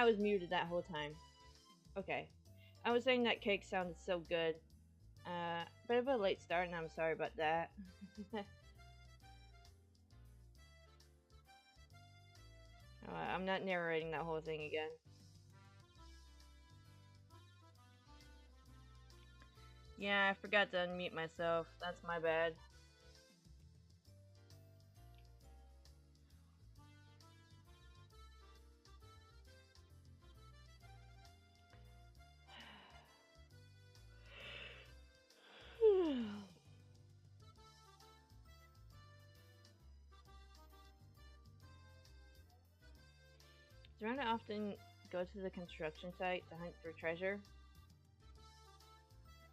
I was muted that whole time. Okay. I was saying that cake sounded so good. Bit of a late start, and I'm sorry about that. I'm not narrating that whole thing again. Yeah, I forgot to unmute myself. That's my bad. Do I often go to the construction site to hunt for treasure?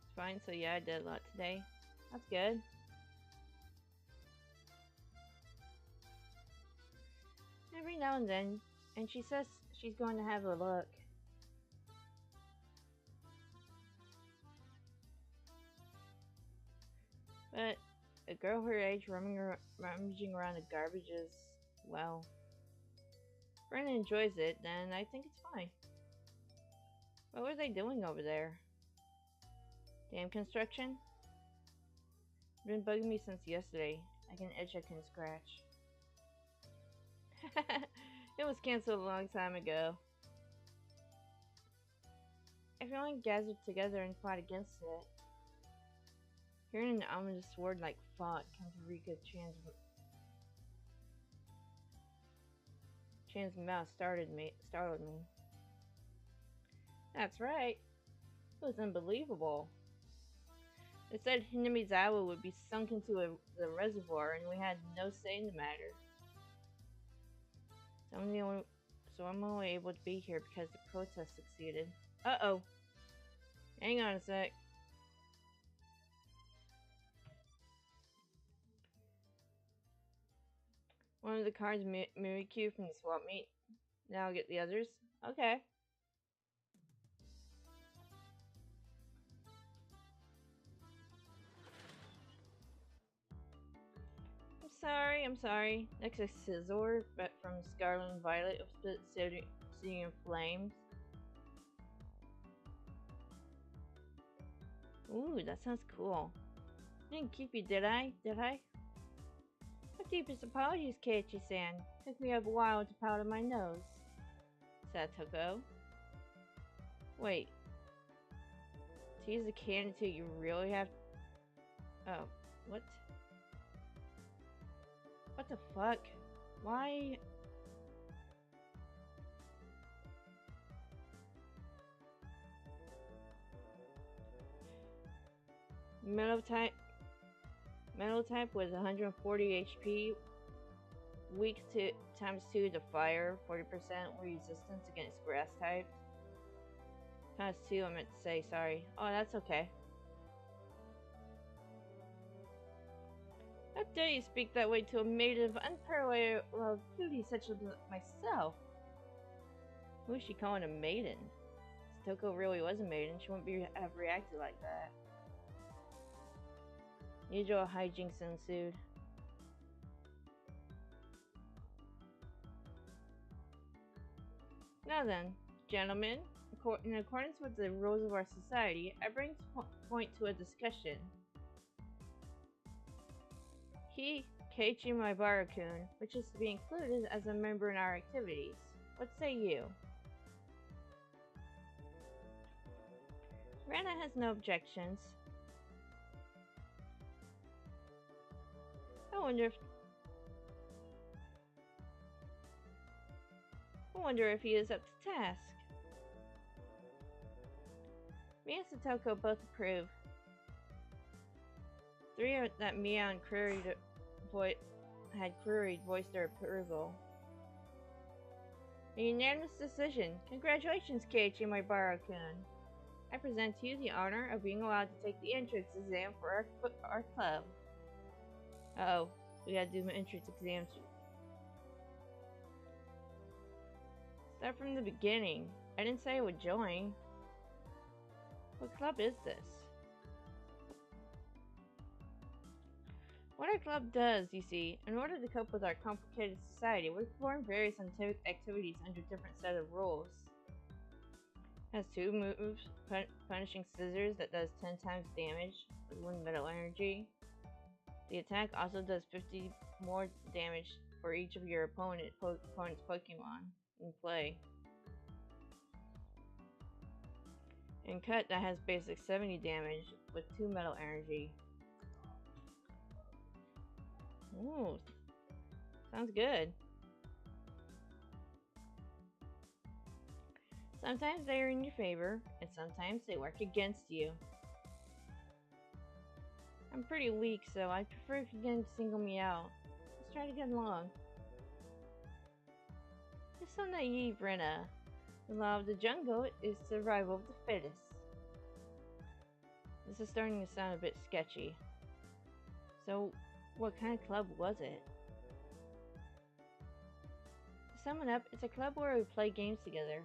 It's fine, so yeah, I did a lot today. That's good. Every now and then, and she says she's going to have a look. But a girl her age rummaging around the garbage is, well, if Brenda enjoys it, then I think it's fine. What were they doing over there? Dam construction? Been bugging me since yesterday. Like an itch I can scratch. It was cancelled a long time ago. Everyone gathered together and fought against it. Hearing an ominous word like fought came to Rika Chan's mouth startled me. That's right. It was unbelievable. It said Hinamizawa would be sunk into the reservoir, and we had no say in the matter. So I'm only able to be here because the protest succeeded. Uh-oh. Hang on a sec. One of the cards Mimikyu from the swap meet. Now I'll get the others. Okay. I'm sorry. Next is Scizor, but from Scarlet and Violet of Split City in Flames. Ooh, that sounds cool. I didn't keep you, did I? My deepest apologies, Keiichi-san. Took me a while to powder my nose. Satoko. Wait. To use the cannon too, you really have... Oh, what? What the fuck? Why? Metal type with 140 HP. Weak to times 2 to fire. 40% resistance against grass type. Times 2 I meant to say, sorry. Oh, that's okay. How dare you speak that way to a maiden of unparalleled beauty such as myself? Who is she calling a maiden? If Toko really was a maiden, she wouldn't have reacted like that. Usual hijinks ensued. Now then, gentlemen, in accordance with the rules of our society, I bring point to a discussion. He, Keiichi Maibara-kun, wishes to be included as a member in our activities. What say you? Rana has no objections. I wonder if he is up to task. Me and Satoko both approve. 3 that Mia and had queried voiced their approval. A unanimous decision. Congratulations, Keiichi Maibara-kun. I present to you the honor of being allowed to take the entrance exam for our club. Uh-oh, we gotta do entrance exams. Start from the beginning. I didn't say I would join. What club is this? What our club does, you see, in order to cope with our complicated society, we perform various activities under different set of rules. Has two moves, punishing scissors that does 10 times damage with 1 metal energy. The attack also does 50 more damage for each of your opponent's Pokemon in play. And cut that has basic 70 damage with 2 metal energy. Ooh, sounds good. Sometimes they are in your favor, and sometimes they work against you. I'm pretty weak, so I prefer if you didn't single me out. Let's try to get along. You're so naive, Rena. The law of the jungle is survival of the fittest. This is starting to sound a bit sketchy. So, what kind of club was it? To sum it up, it's a club where we play games together.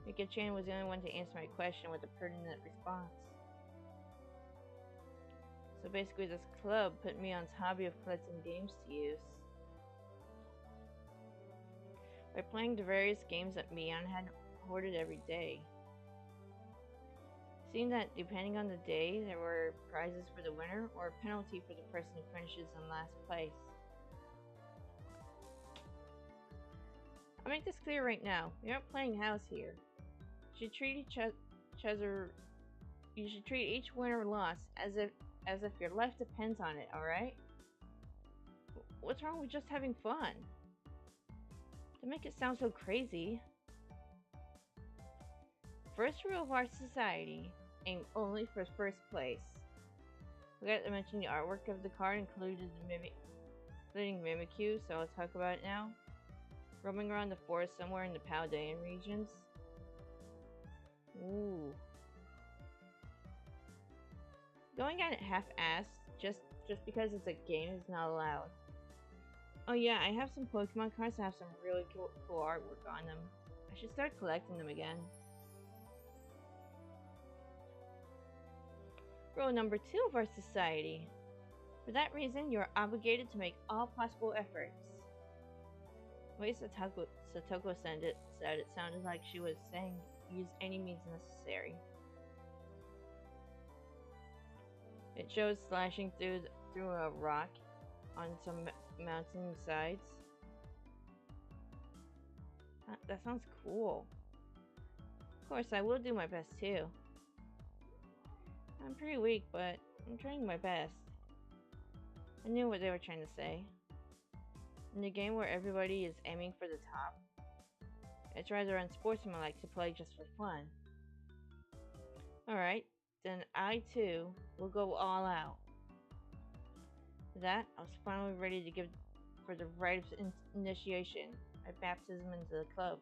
Mika-chan was the only one to answer my question with a pertinent response. So basically this club put me on its hobby of collecting games to use. By playing the various games that Mion had hoarded every day. Seeing that depending on the day, there were prizes for the winner or a penalty for the person who finishes in last place. I'll make this clear right now. We aren't playing house here. You should treat each win or loss as if your life depends on it, alright? What's wrong with just having fun? To make it sound so crazy. First rule of our society, aim only for first place. Forgot to mention the artwork of the card including Mimikyu, so I'll talk about it now. Roaming around the forest somewhere in the Paldean regions. Ooh. Going at it half-assed, just because it's a game, is not allowed. Oh yeah, I have some Pokemon cards that have some really cool artwork on them. I should start collecting them again. Rule number 2 of our society. For that reason, you are obligated to make all possible efforts. The way Satoko said it sounded like she was saying use any means necessary. It shows slashing through a rock on some mountain sides. That sounds cool. Of course, I will do my best too. I'm pretty weak, but I'm trying my best. I knew what they were trying to say. In a game where everybody is aiming for the top, it's rather unsportsmanlike to play just for fun. Alright, then I too will go all out. For that, I was finally ready to give for the rite of initiation, my baptism into the club.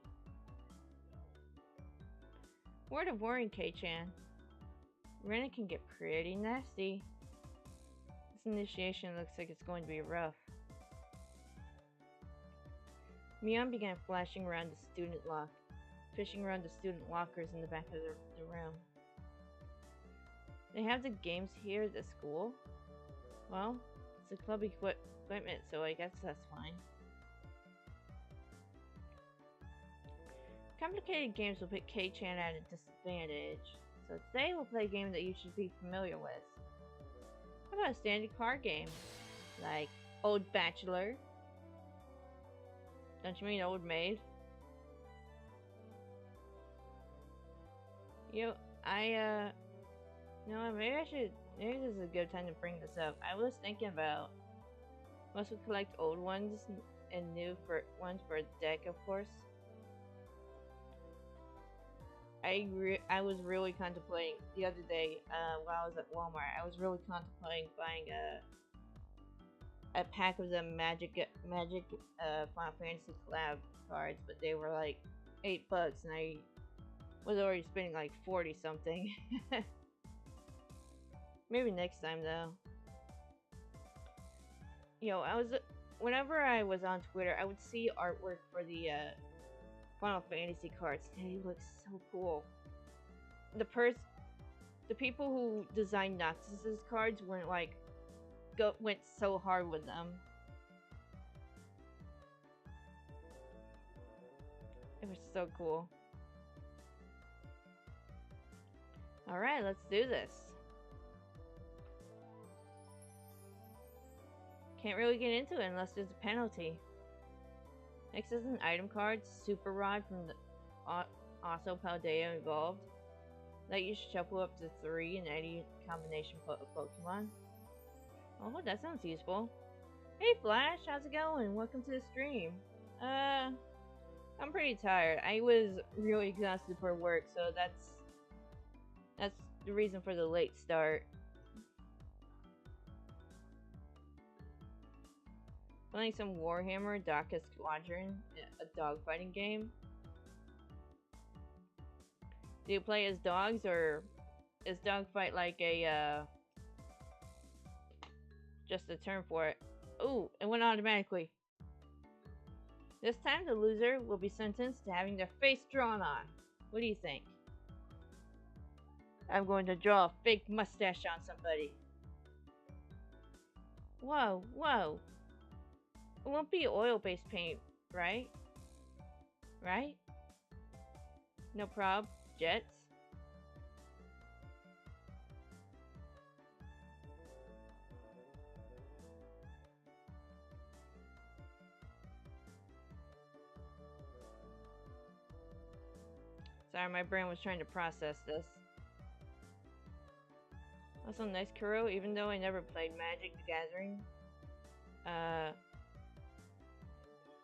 Word of warning, K-chan. Rena can get pretty nasty. This initiation looks like it's going to be rough. Mion began flashing around fishing around the student lockers in the back of the room. They have the games here at the school? Well, it's a club equipment, so I guess that's fine. Complicated games will put K-chan at a disadvantage, so today we'll play a game that you should be familiar with. How about a standard card game? Like Old Bachelor? Don't you mean Old Maid? Maybe this is a good time to bring this up. I was thinking about, once we collect old ones and new ones for a deck, of course. I was really contemplating the other day while I was at Walmart. I was really contemplating buying a pack of the Magic Final Fantasy collab cards, but they were like $8, and I was already spending like 40 something. Maybe next time though. Whenever I was on Twitter, I would see artwork for the Final Fantasy cards. They look so cool. The people who designed Noxus's cards went so hard with them. It was so cool. Alright, let's do this. Can't really get into it unless there's a penalty. Next is an item card, Super Rod from the also Paldea involved. Let you shuffle up to 3 in any combination of Pokemon. Oh, that sounds useful. Hey Flash, how's it going? Welcome to the stream. I'm pretty tired. I was really exhausted for work, so that's the reason for the late start. Playing some Warhammer Daka Squadron, a dogfighting game. Do you play as dogs, or is dogfight like a just a term for it? Ooh, it went automatically. This time the loser will be sentenced to having their face drawn on. What do you think? I'm going to draw a fake mustache on somebody. Whoa, whoa. It won't be oil-based paint, right? Right? No prob. Jets? Sorry, my brain was trying to process this. Also nice, Kuro, even though I never played Magic the Gathering.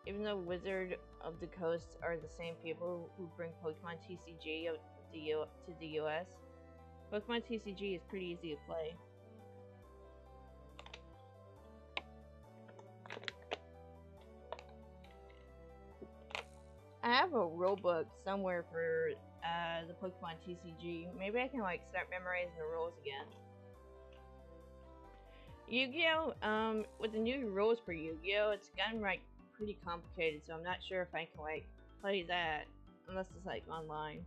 Even though Wizard of the Coast are the same people who bring Pokemon TCG to the US, Pokemon TCG is pretty easy to play. I have a rulebook somewhere for the Pokemon TCG. Maybe I can like start memorizing the rules again. Yu-Gi-Oh! With the new rules for Yu-Gi-Oh! It's gotten like pretty complicated, so I'm not sure if I can like play that unless it's like online.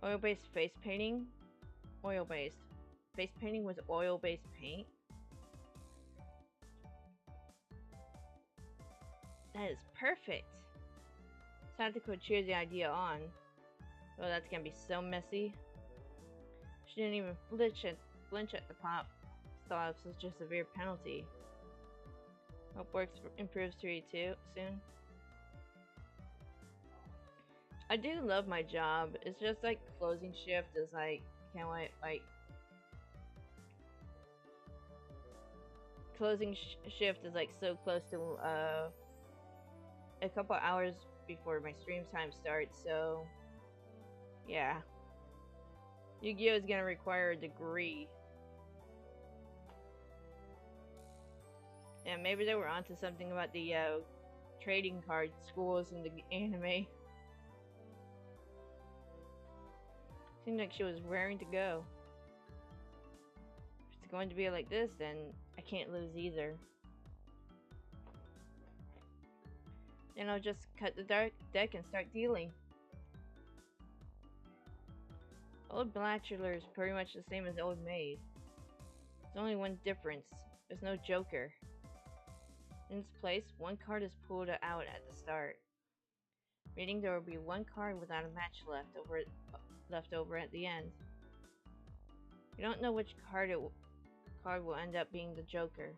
Oil-based face painting? Oil-based. Face painting with oil-based paint? That is perfect! Time to go cheer the idea on. Oh, that's gonna be so messy. She didn't even flinch at the pop. Thought it was just a severe penalty. Hope work improves 3-2 soon. I do love my job. It's just like closing shift is like, can't wait, like closing shift is like so close to a couple hours before my stream time starts, so yeah. Yu-Gi-Oh! Is gonna require a degree. Yeah, maybe they were onto something about the trading card schools in the anime. Seemed like she was raring to go. If it's going to be like this, then I can't lose either. Then I'll just cut the deck and start dealing. Old Blatchular is pretty much the same as Old Maid. There's only one difference. There's no Joker. In its place, one card is pulled out at the start, meaning there will be one card without a match left over at the end. You don't know which card will end up being the Joker.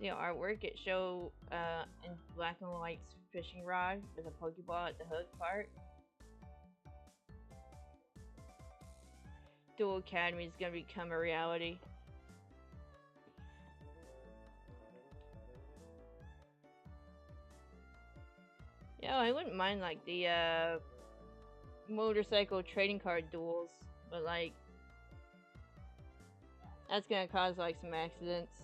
The artwork it show in black and white fishing rod with a Pokeball at the hook part. Dual Academy is gonna become a reality. Yeah, I wouldn't mind like the motorcycle trading card duels, but like that's gonna cause like some accidents.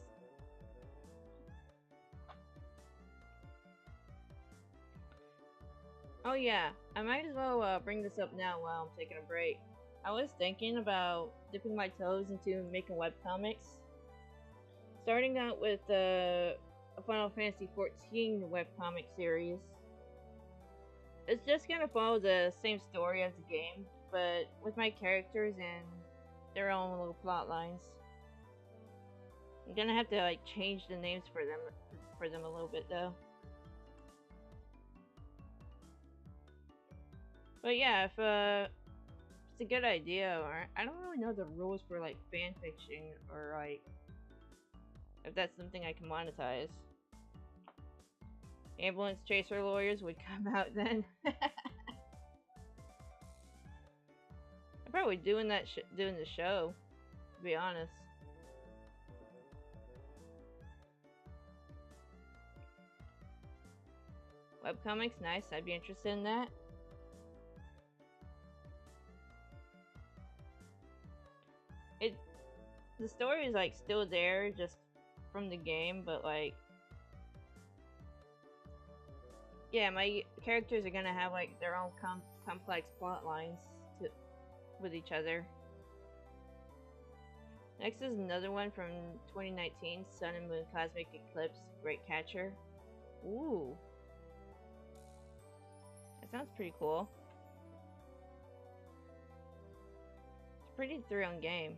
Oh yeah, I might as well bring this up now while I'm taking a break. I was thinking about dipping my toes into making webcomics. Starting out with a Final Fantasy XIV webcomic series. It's just gonna follow the same story as the game, but with my characters and their own little plot lines. I'm gonna have to like change the names for them a little bit though. But yeah, if it's a good idea, or I don't really know the rules for like fan fiction or like if that's something I can monetize. Ambulance chaser lawyers would come out then. I'm probably doing that doing the show, to be honest. Webcomics, nice. I'd be interested in that. It the story is like still there, just from the game, but like yeah, my characters are gonna have like their own complex plot lines to with each other. Next is another one from 2019, Sun and Moon Cosmic Eclipse, Great Catcher. Ooh, that sounds pretty cool. It's a pretty thrilling game.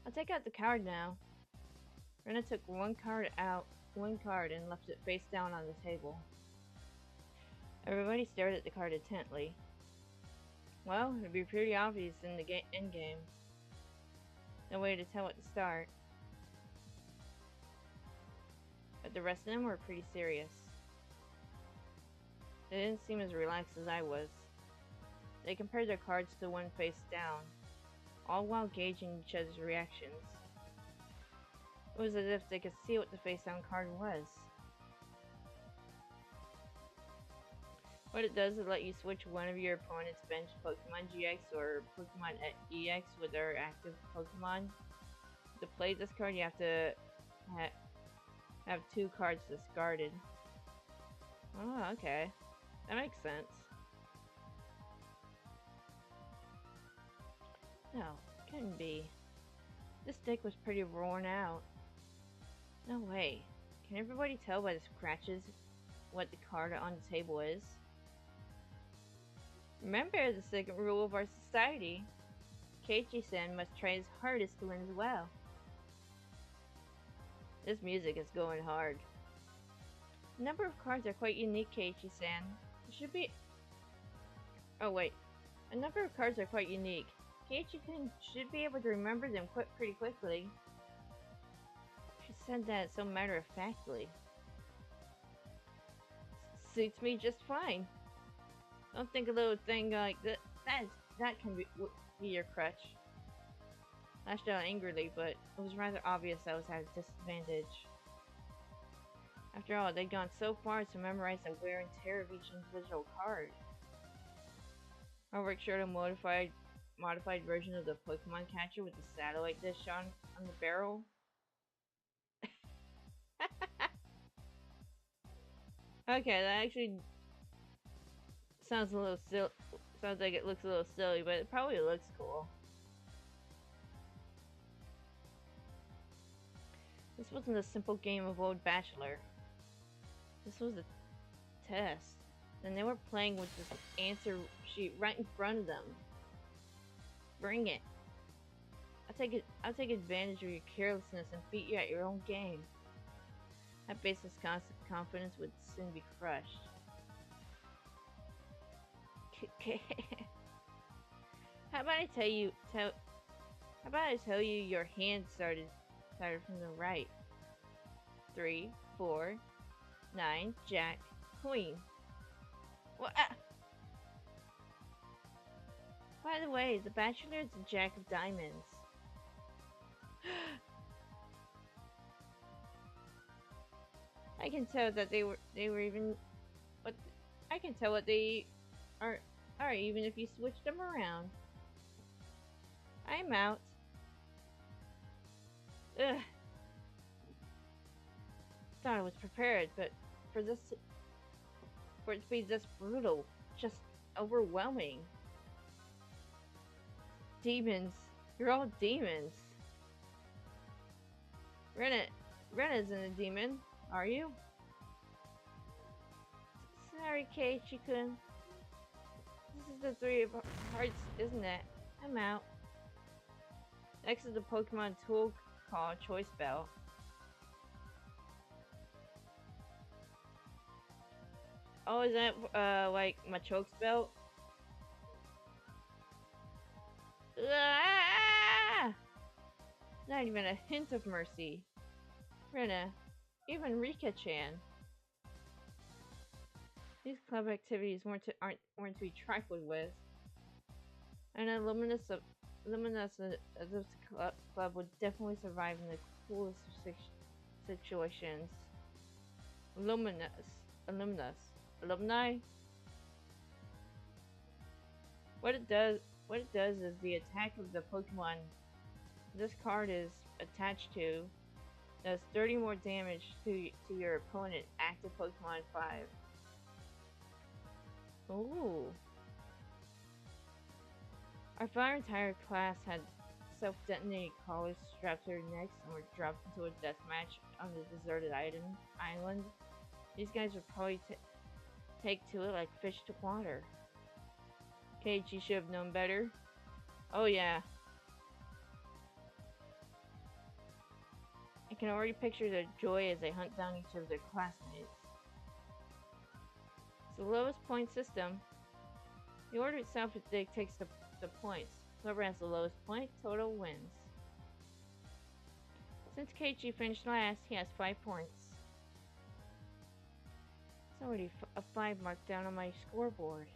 I'll take out the card now. Rena took one card and left it face down on the table. Everybody stared at the card intently. Well, it'd be pretty obvious in the end game. No way to tell at the start. But the rest of them were pretty serious. They didn't seem as relaxed as I was. They compared their cards to one face down, all while gauging each other's reactions. It was as if they could see what the face-down card was. What it does is let you switch one of your opponent's bench Pokemon GX or Pokemon EX with their active Pokemon. To play this card, you have to have two cards discarded. Oh, okay. That makes sense. No, couldn't be. This deck was pretty worn out. No way. Can everybody tell by the scratches what the card on the table is? Remember the second rule of our society. Keiichi-san must try his hardest to win as well. This music is going hard. The number of cards are quite unique, Keiichi-san. It should be... Oh wait. A number of cards are quite unique. Keiichi-kun should be able to remember them pretty quickly. She said that so matter-of-factly. Suits me just fine. Don't think a little thing like that can be your crutch. Lashed out angrily, but it was rather obvious I was at a disadvantage. After all, they'd gone so far to memorize the wear and tear of each individual card. Our showed a modified version of the Pokemon catcher with the satellite dish on the barrel. Okay, that actually sounds a little silly. Sounds like it looks a little silly, but it probably looks cool. This wasn't a simple game of Old Bachelor. This was a test. And they were playing with this answer sheet right in front of them. Bring it. I'll take advantage of your carelessness and beat you at your own game. That baseless confidence would soon be crushed. How about I tell you your hand started from the right. 3, 4, 9, Jack, Queen. What? By the way, the Bachelor is a Jack of Diamonds. I can tell that they were even. What? I can tell what they are even if you switch them around. I'm out. Ugh. Thought I was prepared, but for it to be this brutal, just overwhelming. Demons. You're all demons. Ren isn't a demon, are you? Sorry, Keiichi-kun. This is the 3 of hearts, isn't it? I'm out. Next is the Pokemon tool called Choice Belt. Oh, is that like Machoke's belt? Ah! Not even a hint of mercy. Rena, even Rika-chan. These club activities weren't to be trifled with. And a luminous of this club would definitely survive in the coolest of situations. Luminous, alumnus, alumni. What it does, what it does is the attack of the Pokemon this card is attached to does 30 more damage to your opponent active Pokemon 5. Ooh. Our entire class had self-detonated collars strapped to their necks and were dropped into a death match on the deserted island. These guys would probably take to it like fish to water. Keiichi should have known better. Oh yeah. I can already picture their joy as they hunt down each of their classmates. It's the lowest point system. The order itself dictates the points. Whoever has the lowest point total wins. Since Keiichi finished last, he has 5 points. It's already a 5 marked down on my scoreboard.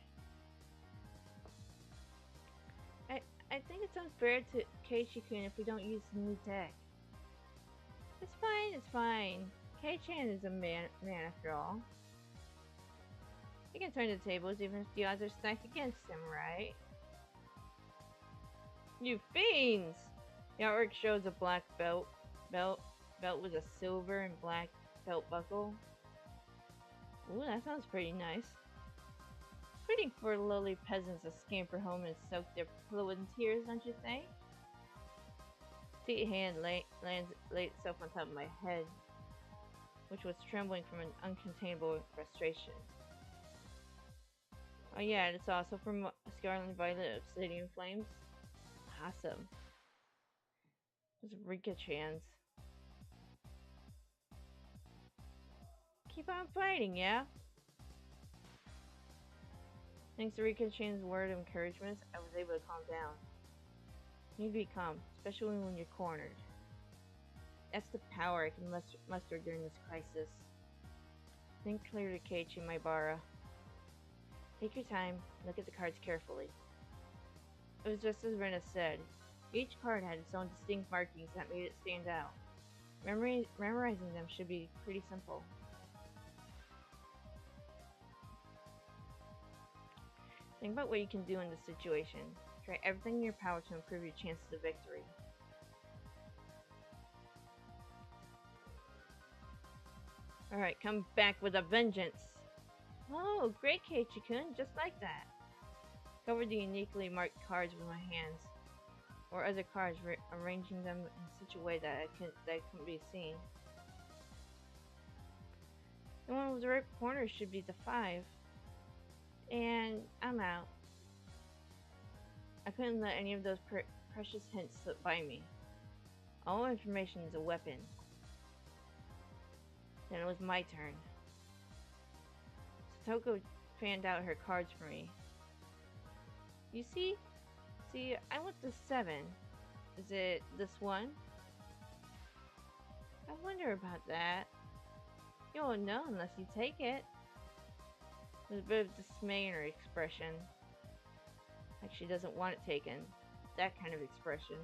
I think it's unfair to Keiichi-kun if we don't use the new deck. It's fine. Kei-chan is a man after all. He can turn the tables even if the odds are stacked against him, right? You fiends! The artwork shows a black belt with a silver and black belt buckle. Ooh, that sounds pretty nice. Fitting for lowly peasants to scamper home and soak their pillow in tears, don't you think? Petite hand laid itself on top of my head, which was trembling from an uncontainable frustration. Oh yeah, it's also from Scarlet and Violet Obsidian Flames. Awesome. Those Rika-chans. Keep on fighting, yeah? Thanks to Rika-chan's word of encouragement, I was able to calm down. You need to be calm, especially when you're cornered. That's the power I can muster during this crisis. Think clearly, Keiichi Maibara. Take your time, look at the cards carefully. It was just as Rena said. Each card had its own distinct markings that made it stand out. Memorizing them should be pretty simple. Think about what you can do in this situation. Try everything in your power to improve your chances of victory. Alright, come back with a vengeance! Oh, great Keiichi-kun, just like that! Cover the uniquely marked cards with my hands, or other cards, arranging them in such a way that couldn't be seen. The one with the right corner should be the 5. And I'm out. I couldn't let any of those precious hints slip by me. All information is a weapon. Then it was my turn. Satoko fanned out her cards for me. You see? I want the 7. Is it this one? I wonder about that. You won't know unless you take it. There's a bit of dismay in her expression. Like she doesn't want it taken. That kind of expression.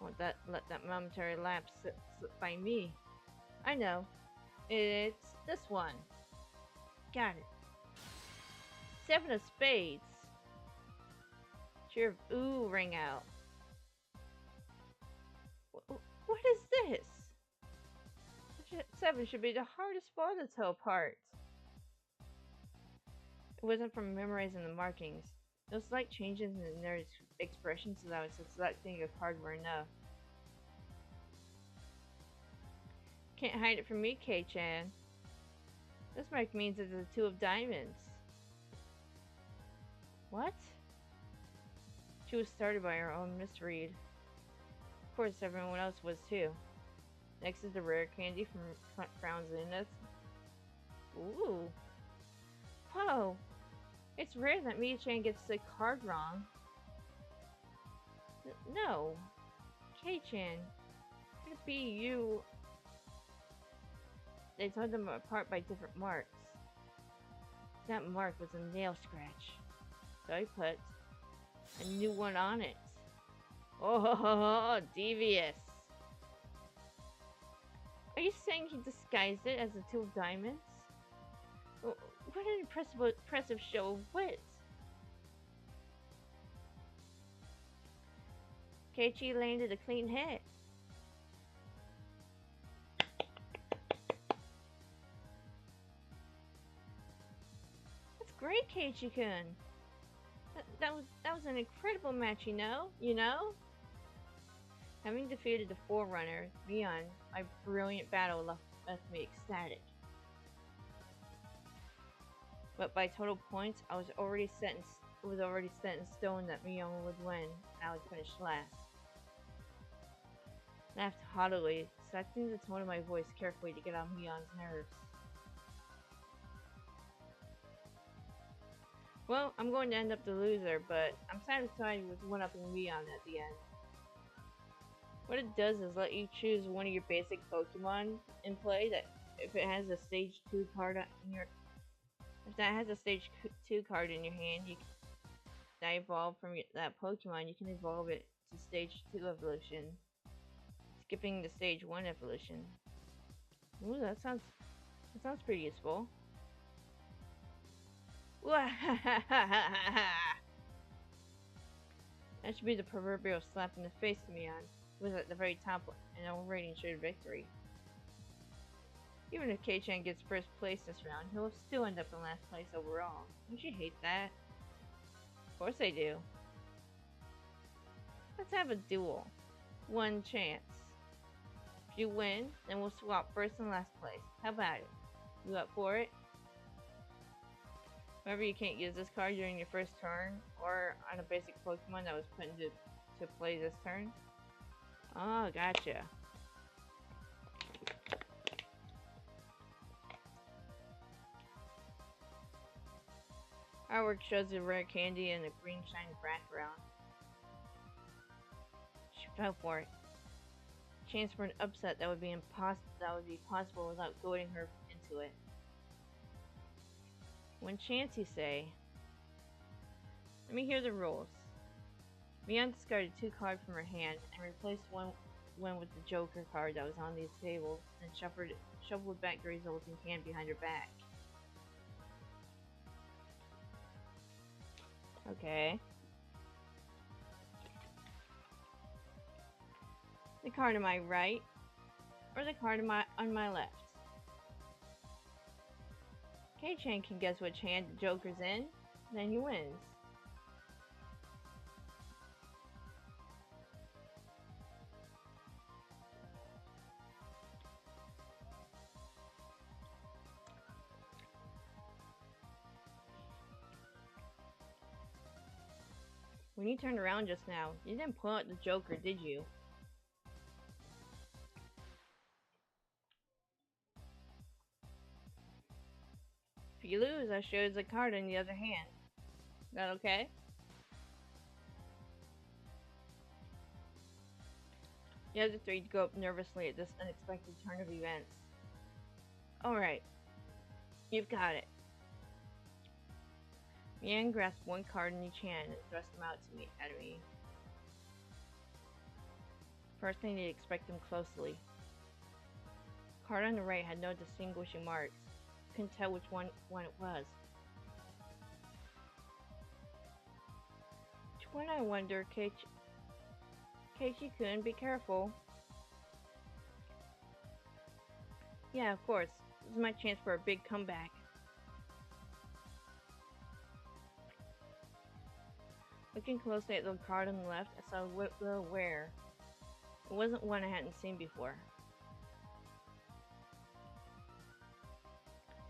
Let that momentary lapse slip by me. I know. It's this one. Got it. 7 of spades. Cheer of ooh rang out. What is this? 7 should be the hardest ball to tell apart. It wasn't from memorizing the markings. Those slight changes in their expressions so that I was selecting a card were enough. Can't hide it from me, Kei-chan. This mark means it's a 2 of diamonds. What? She was started by her own misread. Of course, everyone else was too. Next is the rare candy from Frowns in Us. Ooh. Whoa. It's rare that Mia-chan gets the card wrong. No. Kei-chan. Could it be you? They told them apart by different marks. That mark was a nail scratch. So I put a new one on it. Oh, devious. Are you saying he disguised it as the two of diamonds? What an impressive show of wit. Keiichi landed a clean hit. That's great, Keiichi-kun. That was an incredible match, you know? Having defeated the Forerunner, Mion, my brilliant battle left me ecstatic. But by total points, it was already set in stone that Mion would win, and I would finish last. I laughed haughtily, selecting the tone of my voice carefully to get on Mion's nerves. Well, I'm going to end up the loser, but I'm satisfied with one-upping Mion at the end. What it does is let you choose one of your basic Pokemon in play that if it has a stage 2 card in your hand, that evolve from that Pokemon, you can evolve it to stage 2 evolution, skipping the stage 1 evolution. Ooh, that sounds pretty useful. That should be the proverbial slap in the face to Mion, who was at the very top and already ensured victory. Even if Kei-chan gets first place this round, he'll still end up in last place overall. Don't you hate that? Of course I do. Let's have a duel. One chance. If you win, then we'll swap first and last place. How about it? You up for it? Remember, you can't use this card during your first turn or on a basic Pokemon that was put into play this turn. Oh, gotcha. Artwork shows a rare candy and a green shiny background. She fell for it. Chance for an upset that would be possible without goading her into it. One chance, you say? Let me hear the rules. Mion discarded 2 cards from her hand and replaced one with the Joker card that was on the table, and shuffled back the resulting hand behind her back. Okay. The card on my right, or the card on my left. Kei-chan can guess which hand the Joker's in, then he wins. When you turned around just now, you didn't pull out the Joker, did you? If you lose, I show you the card in the other hand. Is that okay? The other 3 go up nervously at this unexpected turn of events. Alright. You've got it. Mion grasped 1 card in each hand and thrust them out at me. First, I need to inspect them closely. The card on the right had no distinguishing marks. Couldn't tell which one it was. Which one, I wonder? Keiichi-kun, be careful. Yeah, of course. This is my chance for a big comeback. Looking closely at the card on the left, I saw a little wear. It wasn't one I hadn't seen before.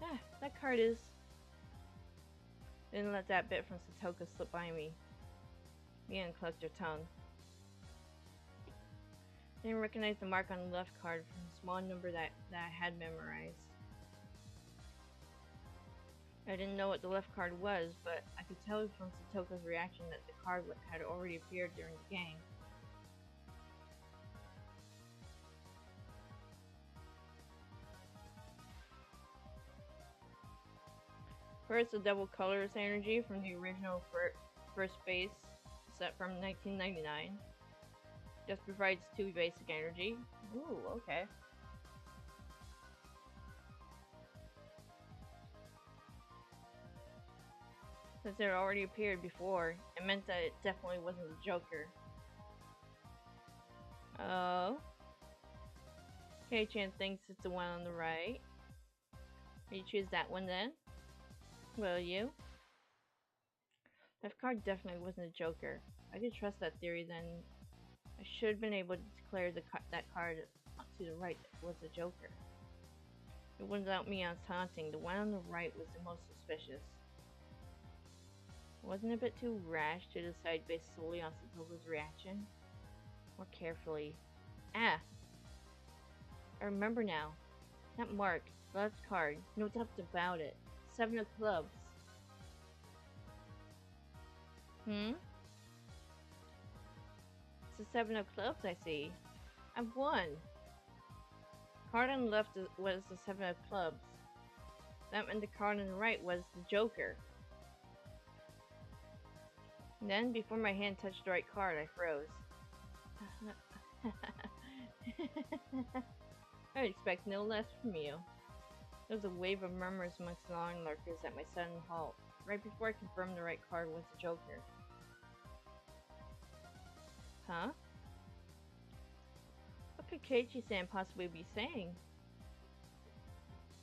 Ah, that card is... Didn't let that bit from Satoka slip by me. Mion clutched her tongue. Didn't recognize the mark on the left card from the small number that I had memorized. I didn't know what the left card was, but I could tell from Satoka's reaction that the card had already appeared during the game. First, the double colors energy from the original first base set from 1999. Just provides 2 basic energy. Ooh, okay. Since it already appeared before, it meant that it definitely wasn't the Joker. Oh. K-chan thinks it's the one on the right. Will you choose that one then? Will you? That card definitely wasn't a Joker. I could trust that theory then. I should have been able to declare that card to the right was the Joker. It wasn't out me on taunting. The one on the right was the most suspicious. Wasn't it a bit too rash to decide based solely on Satoka's reaction? More carefully. Ah! I remember now. That mark, left card, no doubt about it. 7 of clubs. Hmm? It's the 7 of clubs I see. I've won. Card on the left was the 7 of clubs. That meant the card on the right was the Joker. And then, before my hand touched the right card, I froze. I would expect no less from you. There was a wave of murmurs amongst the onlookers at my sudden halt, right before I confirmed the right card was the Joker. Huh? What could Keiichi-san possibly be saying?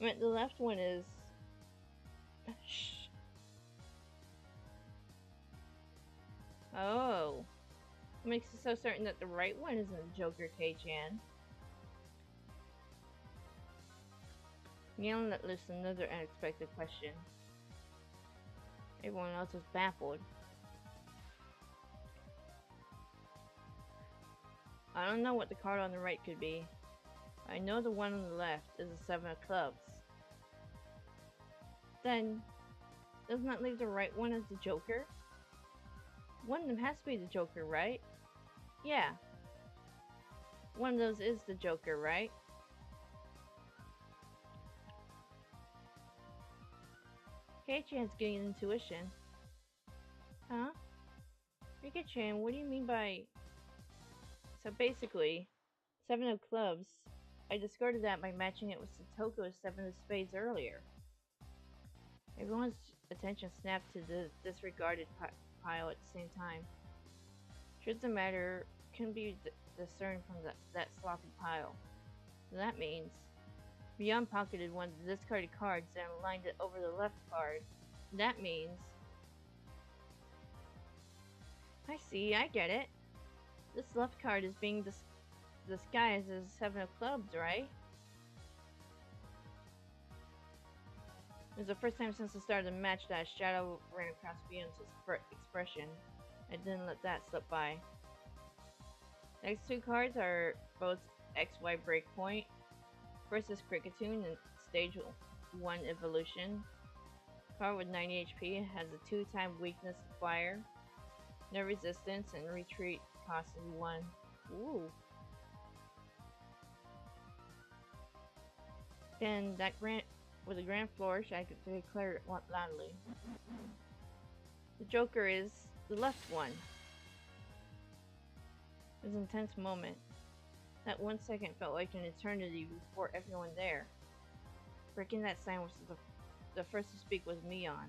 I meant the left one is... Shh. Oh. What makes it so certain that the right one isn't the Joker, Kei-chan? Mian let loose another unexpected question. Everyone else was baffled. I don't know what the card on the right could be. I know the one on the left is the 7 of clubs. Then, doesn't that leave the right one as the Joker? One of them has to be the Joker, right? Yeah. One of those is the Joker, right? Kei-chan's getting intuition. Huh? Rika-chan, what do you mean by... So basically, 7 of clubs, I discarded that by matching it with Satoko's 7 of spades earlier. Everyone's attention snapped to the disregarded pile at the same time. Truth of the matter couldn't be discerned from that sloppy pile. So that means, Beyond pocketed one of the discarded cards and aligned it over the left card. That means... I see, I get it. This left card is being disguised as 7 of clubs, right? It was the first time since the start of the match that a shadow ran across Beyond's expression. I didn't let that slip by. Next 2 cards are both XY Breakpoint. First is Cricketune in Stage 1 Evolution. Card with 90 HP has a 2-time weakness to fire, no resistance, and retreat cost is 1. Ooh. And that with a grand flourish, I could declare it loudly. The Joker is the left one. It was an intense moment. That 1 second felt like an eternity before everyone there. Breaking that silence, the first to speak was Mion.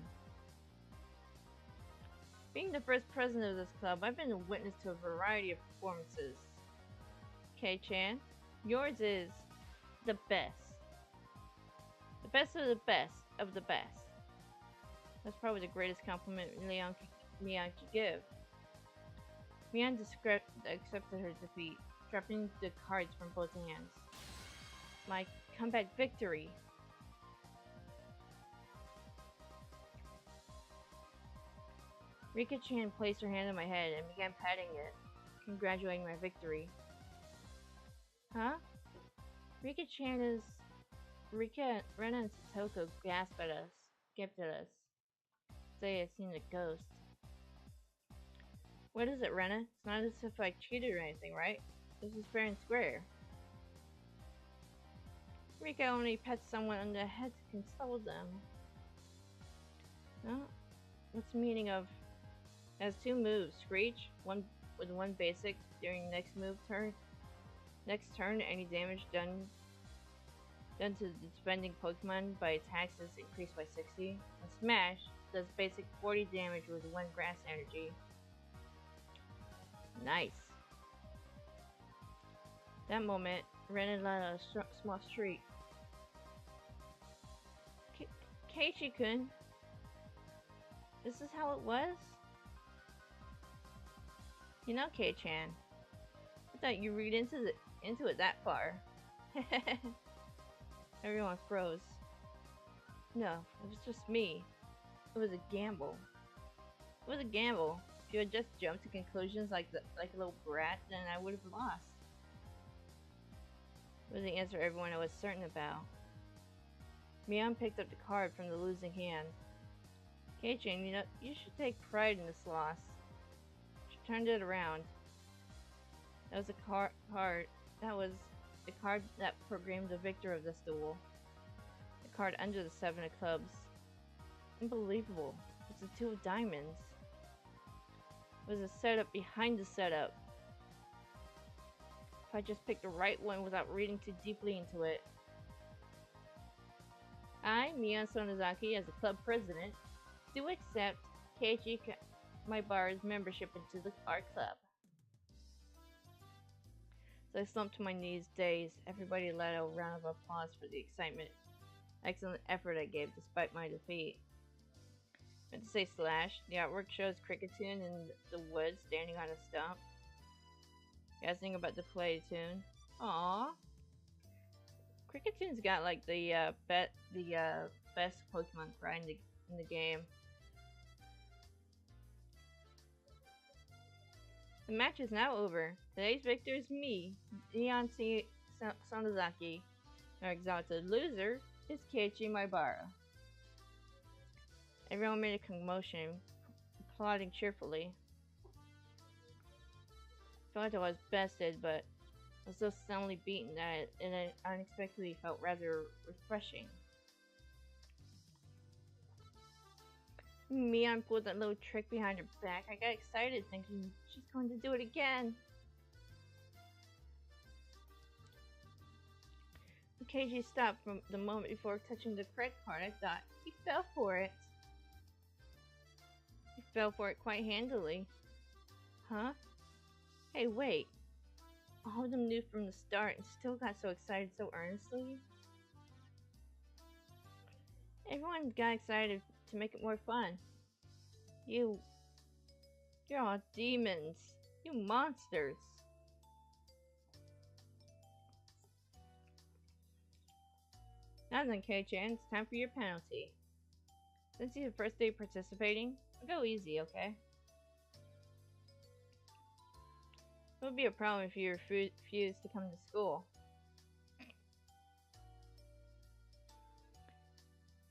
Being the first president of this club, I've been a witness to a variety of performances. Kei-chan, yours is the best. The best of the best of the best. That's probably the greatest compliment Mion could give. Mion accepted her defeat, dropping the cards from both hands. My comeback victory! Rika-chan placed her hand on my head and began patting it, congratulating my victory. Huh? Rika-chan is... Rika, Rena, and Satoko gasped at us. gifted us. Say I've seen a ghost. What is it, Rena? It's not as if I cheated or anything, right? This is fair and square. Rika only pets someone on the head to console them. No? What's the meaning of... Has 2 moves. Screech, one with 1 basic during next turn. Next turn, any damage done to the defending Pokemon by attacks is increased by 60. And Smash does basic 40 damage with 1 grass energy. Nice. That moment, Ren let out a small shriek. Keiichi-kun, this is how it was? You know, Kei-chan, I thought you read into it that far. Everyone froze. No, it was just me. It was a gamble. It was a gamble. If you had just jumped to conclusions like a little brat, then I would have lost. It was the answer everyone was certain about. Mion picked up the card from the losing hand. Kei-chan, you know, you should take pride in this loss. She turned it around. That was a card. That was the card that proclaimed the victor of this duel. The card under the 7 of clubs. Unbelievable. It's the 2 of diamonds. It was a setup behind the setup. If I just picked the right one without reading too deeply into it. I, Mion Sonozaki, as the club president, do accept Keiichi Maibara's membership into our club. So I slumped to my knees, dazed. Everybody let out a round of applause for the excitement. Excellent effort I gave despite my defeat. I meant to say Slash. The artwork shows Cricketune in the woods standing on a stump. Guessing about the Playtune. Aww. Cricketune got like the best Pokemon cry in the game. The match is now over. Today's victor is me, Mion Sonozaki. Our exalted loser is Keiichi Maibara. Everyone made a commotion, applauding cheerfully. I felt like I was bested, but I was so soundly beaten that it unexpectedly felt rather refreshing. Mion pulled that little trick behind her back. I got excited thinking she's going to do it again. When Keiji stopped from the moment before touching the correct part, I thought he fell for it. He fell for it quite handily. Huh? Hey, wait. All of them knew from the start and still got so excited so earnestly. Everyone got excited to make it more fun. You're all demons. You monsters. Now then, Kei-chan, it's time for your penalty. Since it's your first day participating, I'll go easy, okay? It would be a problem if you refused to come to school.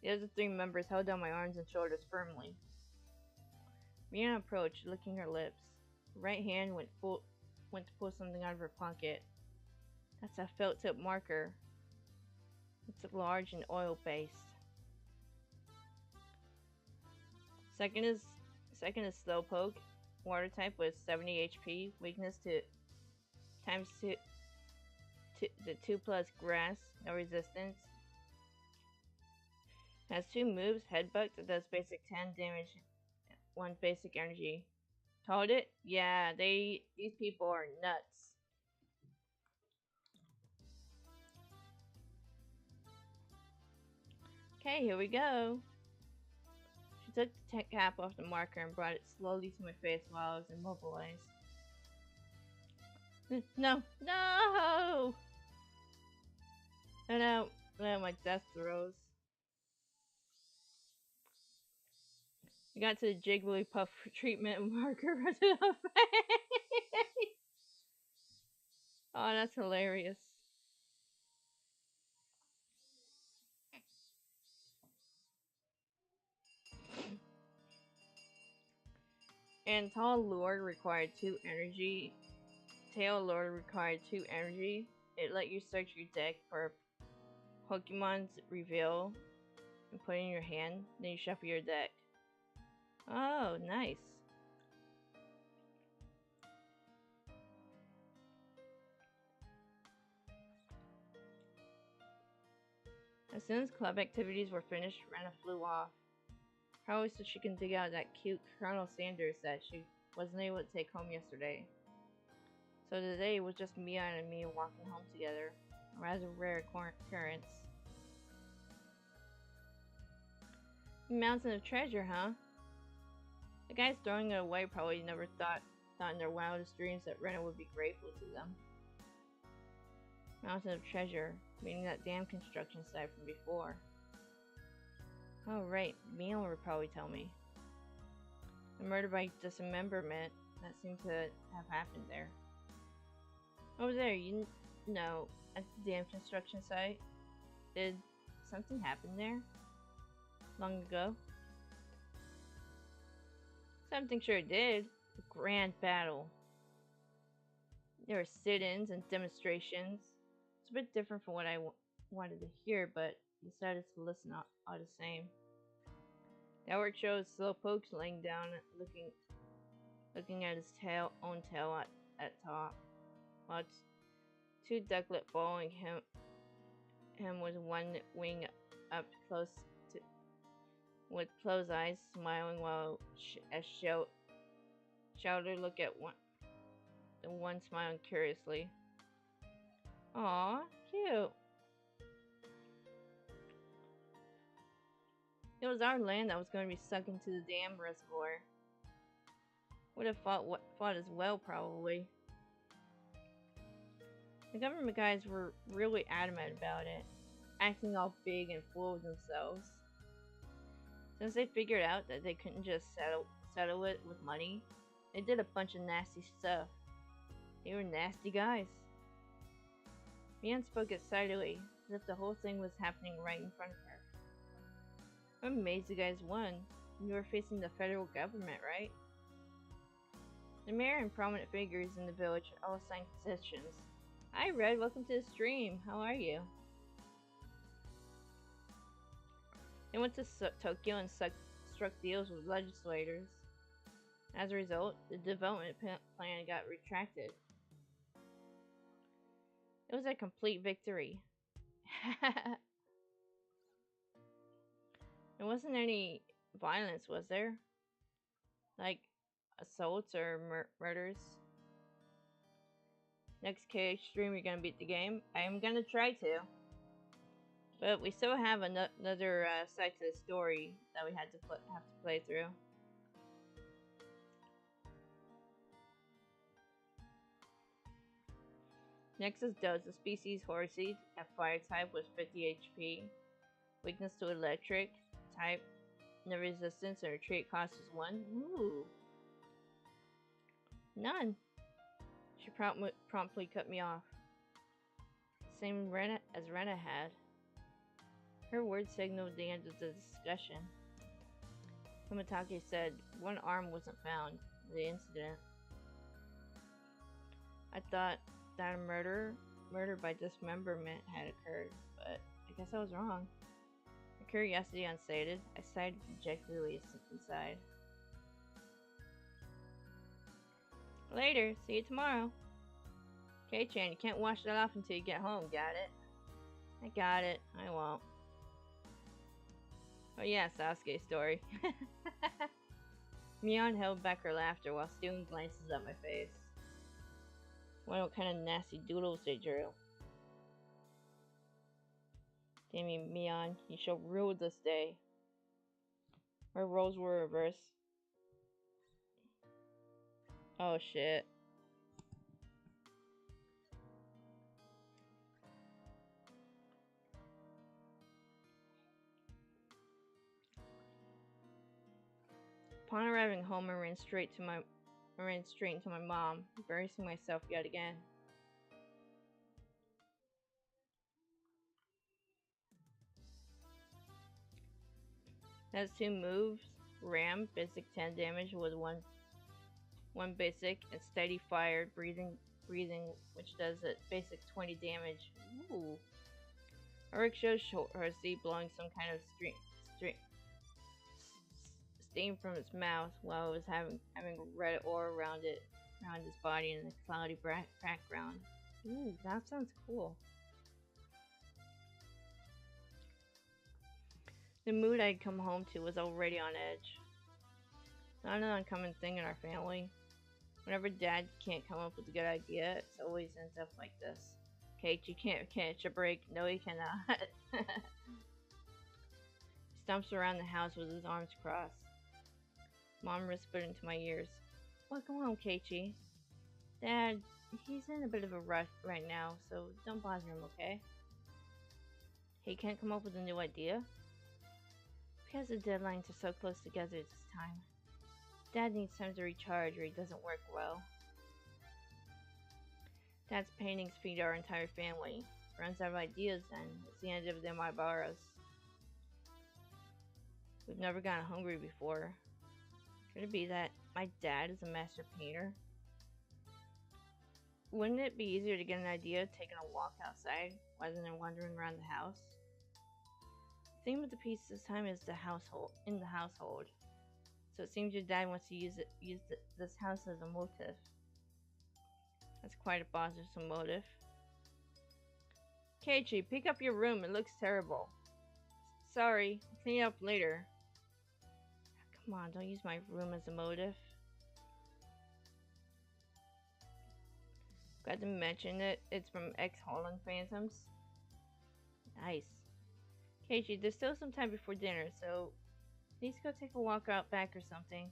The other 3 members held down my arms and shoulders firmly. Mion approached, licking her lips. Her right hand went to pull something out of her pocket. That's a felt tip marker. It's large and oil-based. Second is Slowpoke. Water type with 70 HP. Weakness to times 2 the 2+ grass. No resistance. Has 2 moves. Headbutt that does basic 10 damage. 1 basic energy. Called it? Yeah, these people are nuts. Okay, here we go. She took the cap off the marker and brought it slowly to my face while I was immobilized. No! No! And now my death throes. I got to the Jigglypuff treatment marker right to the face. Oh, that's hilarious. And Tall Lure required 2 energy. Tail Lure required 2 energy. It let you search your deck for Pokemon's reveal and put it in your hand. Then you shuffle your deck. Oh, nice. As soon as club activities were finished, Rena flew off. Probably so she can dig out that cute Colonel Sanders that she wasn't able to take home yesterday. So today it was just Mia and me walking home together. A rather rare occurrence. Mountain of treasure, huh? The guys throwing it away probably never thought in their wildest dreams that Rena would be grateful to them. Mountain of treasure, meaning that dam construction site from before. Oh right, Mia would probably tell me. The murder by dismemberment that seemed to have happened there. Over there, you know, at the dam construction site. Did something happen there? Long ago? Something sure did. A grand battle. There were sit-ins and demonstrations. It's a bit different from what I wanted to hear, but decided to listen all the same. That work shows Slowpoke's laying down, looking at his own tail at top, while two ducklet following him with one wing up close to, with closed eyes, smiling while Chowder looked at the one smiling curiously. Aw, cute. It was our land that was going to be sucked into the dam reservoir. Would have fought as well, probably. The government guys were really adamant about it, acting all big and full of themselves. Since they figured out that they couldn't just settle it with money, they did a bunch of nasty stuff. They were nasty guys. Mian spoke excitedly, as if the whole thing was happening right in front of her. I'm amazed you guys won. You were facing the federal government, right? The mayor and prominent figures in the village all signed petitions. Hi Red, welcome to the stream. How are you? They went to Tokyo and struck deals with legislators. As a result, the development plan got retracted. It was a complete victory. There wasn't any violence, was there? Like assaults or murders? Next KH stream, you're gonna beat the game. I am gonna try to. But we still have another side to the story that we have to play through. Next is Does. The species Horsey at fire type with 50 HP. Weakness to electric type. No resistance and retreat cost is 1. Ooh. None. She promptly cut me off. Same as Rena had. Her words signaled the end of the discussion. Kumatake said one arm wasn't found in the incident. I thought that a murder by dismemberment had occurred, but I guess I was wrong. My curiosity unsated, I sighed dejectedly inside. Later, see you tomorrow. K-Chan, you can't wash that off until you get home, got it? I got it, I won't. Oh yeah, Sasuke story. Mion held back her laughter while stealing glances at my face. Wonder what kind of nasty doodles they drew. Damn you, Mion, you shall rule this day. Our roles were reversed. Oh shit. Upon arriving home, I ran straight into my mom, embarrassing myself yet again. That's 2 moves. Ram, basic 10 damage with 1 One basic and steady fire, breathing, which does a basic 20 damage. Ooh. Eric shows Horsey blowing some kind of steam from its mouth while it was having a red aura around his body in a cloudy background. Ooh, that sounds cool. The mood I'd come home to was already on edge. Not an uncommon thing in our family. Whenever Dad can't come up with a good idea, it always ends up like this. Kate, you can't catch a break. No, he cannot. He stumps around the house with his arms crossed. Mom whispered into my ears, "Welcome home, Keiichi. Dad, he's in a bit of a rush right now, so don't bother him, okay? He can't come up with a new idea? Because the deadlines are so close together this time. Dad needs time to recharge or he doesn't work well. Dad's paintings feed our entire family. Runs out of ideas then. It's the end of the Mybaras. We've never gotten hungry before. Could it be that my dad is a master painter? Wouldn't it be easier to get an idea taking a walk outside rather than wandering around the house? The theme of the piece this time is the household. So it seems your dad wants to use this house as a motif. That's quite a bothersome motive. Keiichi, pick up your room. It looks terrible. Sorry, I'll clean it up later. Come on, don't use my room as a motive. Glad to mention it. It's from X-Holland Phantoms. Nice. Keiichi, there's still some time before dinner, so please go take a walk out back or something.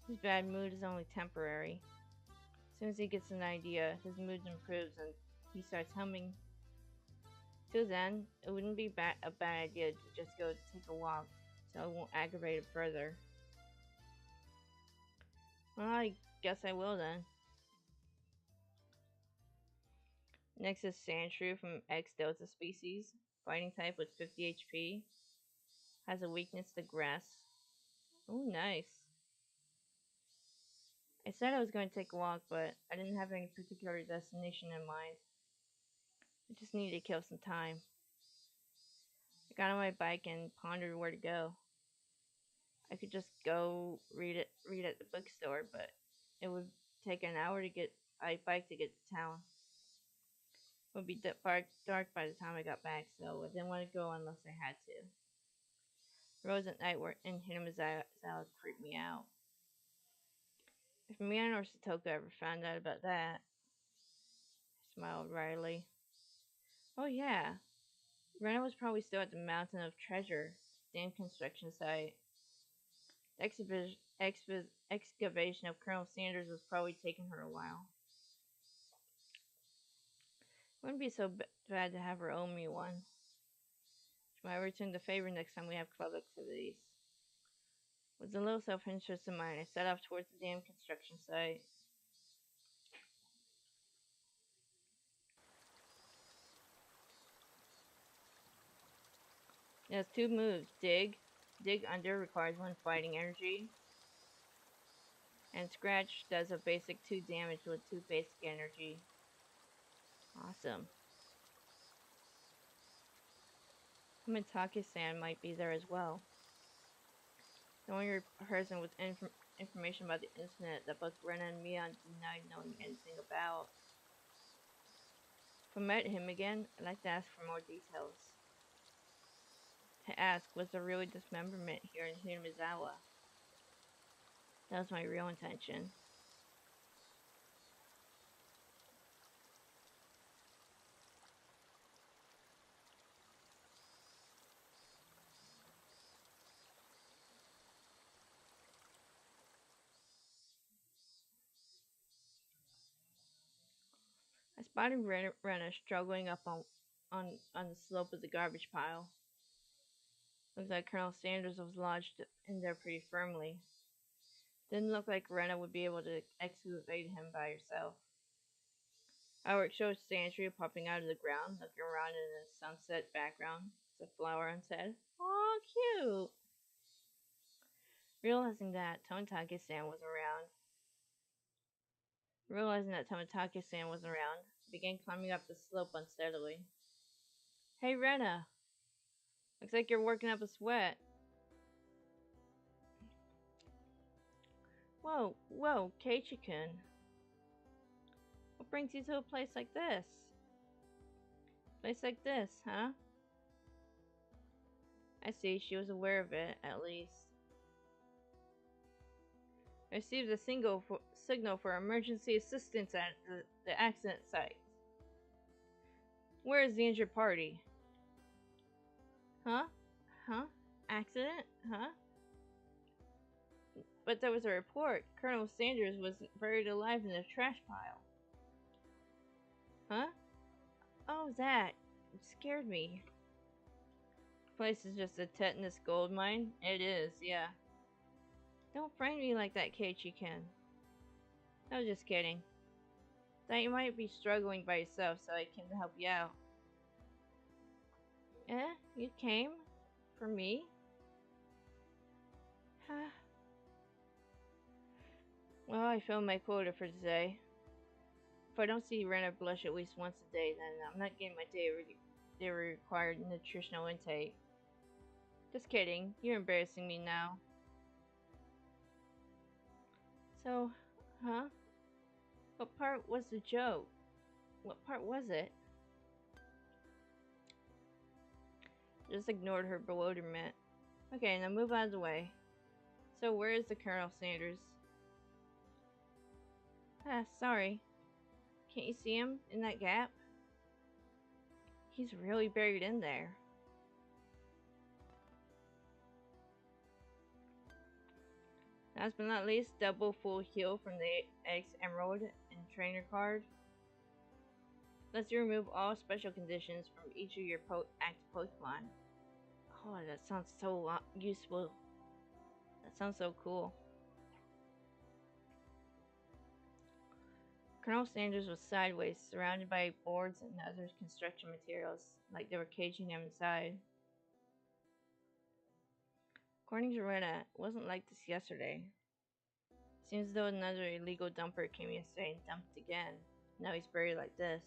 His bad mood is only temporary. As soon as he gets an idea, his mood improves and he starts humming. Till then, it wouldn't be a bad idea to just go take a walk, so it won't aggravate it further. Well, I guess I will then. Next is Sandshrew from X Delta species, fighting type with 50 HP. Has a weakness to grass. Oh, nice. I said I was going to take a walk, but I didn't have any particular destination in mind. I just needed to kill some time. I got on my bike and pondered where to go. I could just go read at the bookstore, but it would take an hour to get by bike to get to town. It would be dark by the time I got back, so I didn't want to go unless I had to. Roads at night in Hinamizawa creeped me out. If Mian or Satoko ever found out about that, I smiled wryly. Oh yeah, Rena was probably still at the Mountain of Treasure, dam construction site. The excavation of Colonel Sanders was probably taking her a while. Wouldn't be so bad to have her owe me one. She might return the favor next time we have club activities. With a little self-interest in mind, I set off towards the dam construction site. It has two moves. Dig under requires 1 fighting energy. And Scratch does a basic 2 damage with 2 basic energy. Awesome. Hamitake-san might be there as well. The only person with information about the incident that both Rena and Mian denied knowing anything about. If I met him again, I'd like to ask for more details. To ask, was there really dismemberment here in Hinamizawa? That was my real intention. I spotted Rena struggling up on the slope of the garbage pile. Looks like Colonel Sanders was lodged in there pretty firmly. Didn't look like Rena would be able to excavate him by herself. Howard shows Sandshrew popping out of the ground, looking around in a sunset background. It's a flower and said, "Aw, cute!" Realizing that Tomitake-san wasn't around, began climbing up the slope unsteadily. Hey Rena, looks like you're working up a sweat. Whoa, whoa, Keiichi-kun. What brings you to a place like this? Place like this, huh? I see, she was aware of it, at least. I received a signal for emergency assistance at the accident site. Where is the injured party? Huh? Huh? Accident? Huh? But there was a report. Colonel Sanders was buried alive in a trash pile. Huh? Oh, that. It scared me. Place is just a tetanus gold mine? It is, yeah. Don't frighten me like that, Keiichi-kun. I was just kidding. Thought you might be struggling by yourself, so I can help you out. Eh? You came? For me? Well, I filled my quota for today. If I don't see Rena blush at least once a day, then I'm not getting my daily required nutritional intake. Just kidding. You're embarrassing me now. So, huh? What part was the joke? What part was it? Just ignored her bewilderment. Okay, now move out of the way. So where is the Colonel Sanders? Sorry. Can't you see him in that gap? He's really buried in there. Last but not least, double full heal from the X Emerald and Trainer card. Lets you remove all special conditions from each of your active Pokemon. Oh, that sounds so useful. That sounds so cool. Colonel Sanders was sideways, surrounded by boards and other construction materials, like they were caging him inside. According to Rena, it wasn't like this yesterday. Seems as though another illegal dumper came yesterday and dumped again. Now he's buried like this.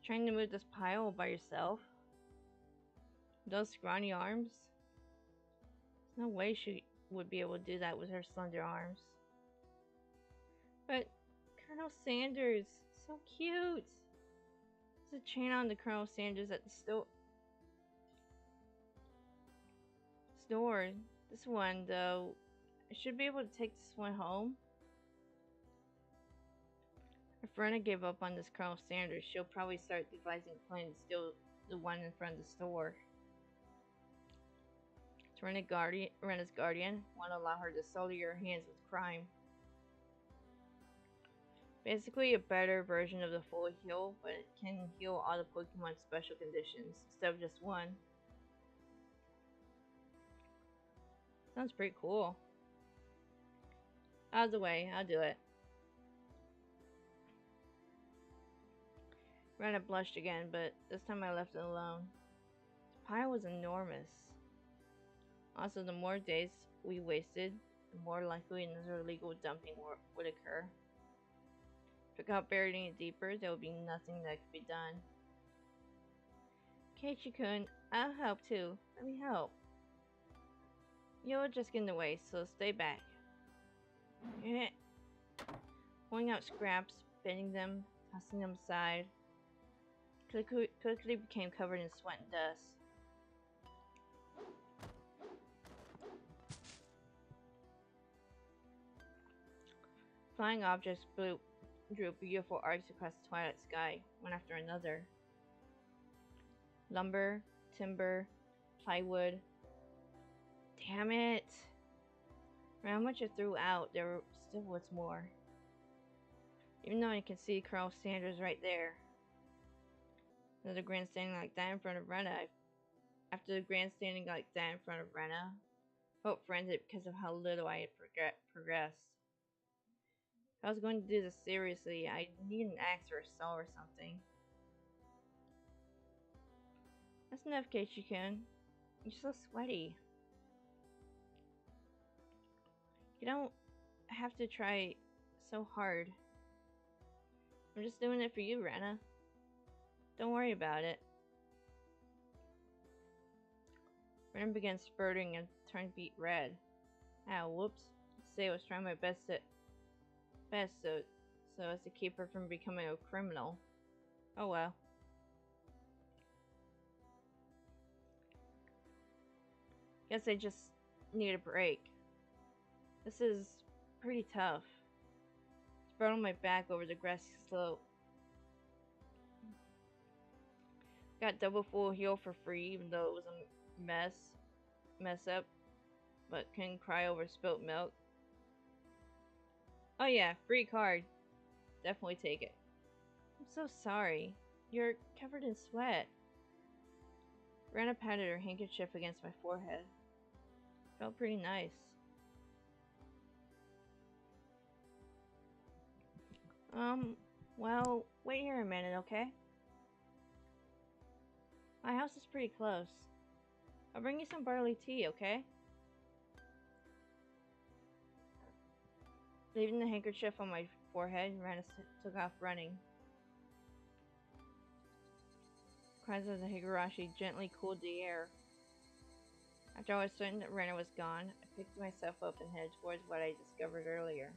Trying to move this pile all by yourself? Those scrawny arms? There's no way she would be able to do that with her slender arms. But Colonel Sanders, so cute. There's a chain on the Colonel Sanders at the store. This one, though, I should be able to take this one home. If Rena gave up on this Colonel Sanders, she'll probably start devising a plan to steal the one in front of the store. It's Rena's guardian won't allow her to sully her hands with crime. Basically a better version of the full heal, but it can heal all the Pokemon's special conditions instead of just one. Sounds pretty cool. Out of the way, I'll do it. Rena blushed again, but this time I left it alone. The pile was enormous. Also, the more days we wasted, the more likely another illegal dumping would occur. If it got buried any deeper, there would be nothing that could be done. Keiichi-kun, I'll help too. Let me help. You'll just get in the way, so stay back. Pulling out scraps, bending them, tossing them aside. Quickly became covered in sweat and dust. Flying objects drew beautiful arcs across the twilight sky, one after another. Lumber, timber, plywood. Damn it! For how much I threw out, there still was more. Even though I can see Colonel Sanders right there. Another grandstanding like that in front of Rena. After the grandstanding like that in front of Rena, hope frenzied because of how little I had progressed. If I was going to do this seriously, I'd need an axe or a saw or something. That's enough, Keiichi-kun. You're so sweaty. You don't have to try so hard. I'm just doing it for you, Rena. Don't worry about it. Rena began spurting and turned beet red. Ah, whoops. Say I was trying my best so as to keep her from becoming a criminal. Oh well. Guess I just need a break. This is pretty tough. Spread on my back over the grassy slope. Got double full heal for free, even though it was a mess up, but couldn't cry over spilt milk. Oh yeah, free card. Definitely take it. I'm so sorry. You're covered in sweat. Rana patted her handkerchief against my forehead. Felt pretty nice. Well, wait here a minute, okay? My house is pretty close. I'll bring you some barley tea, okay? Leaving the handkerchief on my forehead, Rana took off running. Cries of the Higurashi gently cooled the air. After I was certain that Rena was gone, I picked myself up and headed towards what I discovered earlier.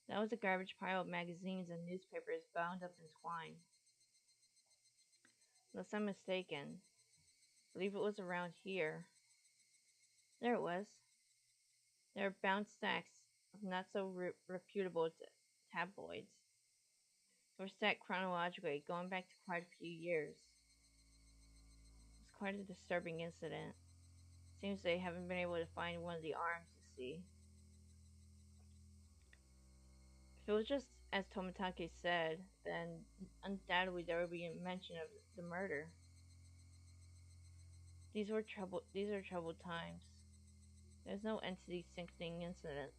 That was a garbage pile of magazines and newspapers bound up in twine. Unless I'm mistaken, I believe it was around here. There it was. There were bound stacks of not so reputable tabloids. They were stacked chronologically, going back to quite a few years. It was quite a disturbing incident. Seems they haven't been able to find one of the arms, you see. If it was just as Tomitake said, then undoubtedly there would be a mention of the murder. These are troubled times. There's no entity sinking incidents.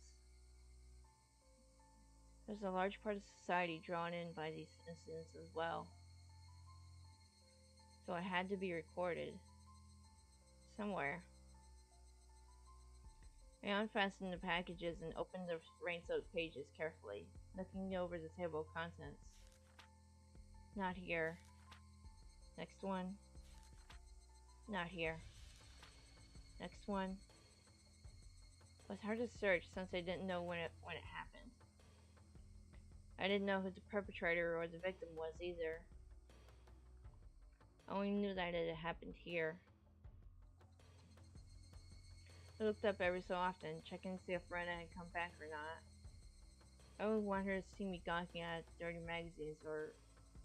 There's a large part of society drawn in by these incidents as well. So it had to be recorded. Somewhere. I unfastened the packages and opened the rain-soaked pages carefully, looking over the table of contents. Not here. Next one. Not here. Next one. It was hard to search since I didn't know when it happened. I didn't know who the perpetrator or the victim was either. I only knew that it had happened here. I looked up every so often, checking to see if Rena had come back or not. I always wanted her to see me gawking at dirty magazines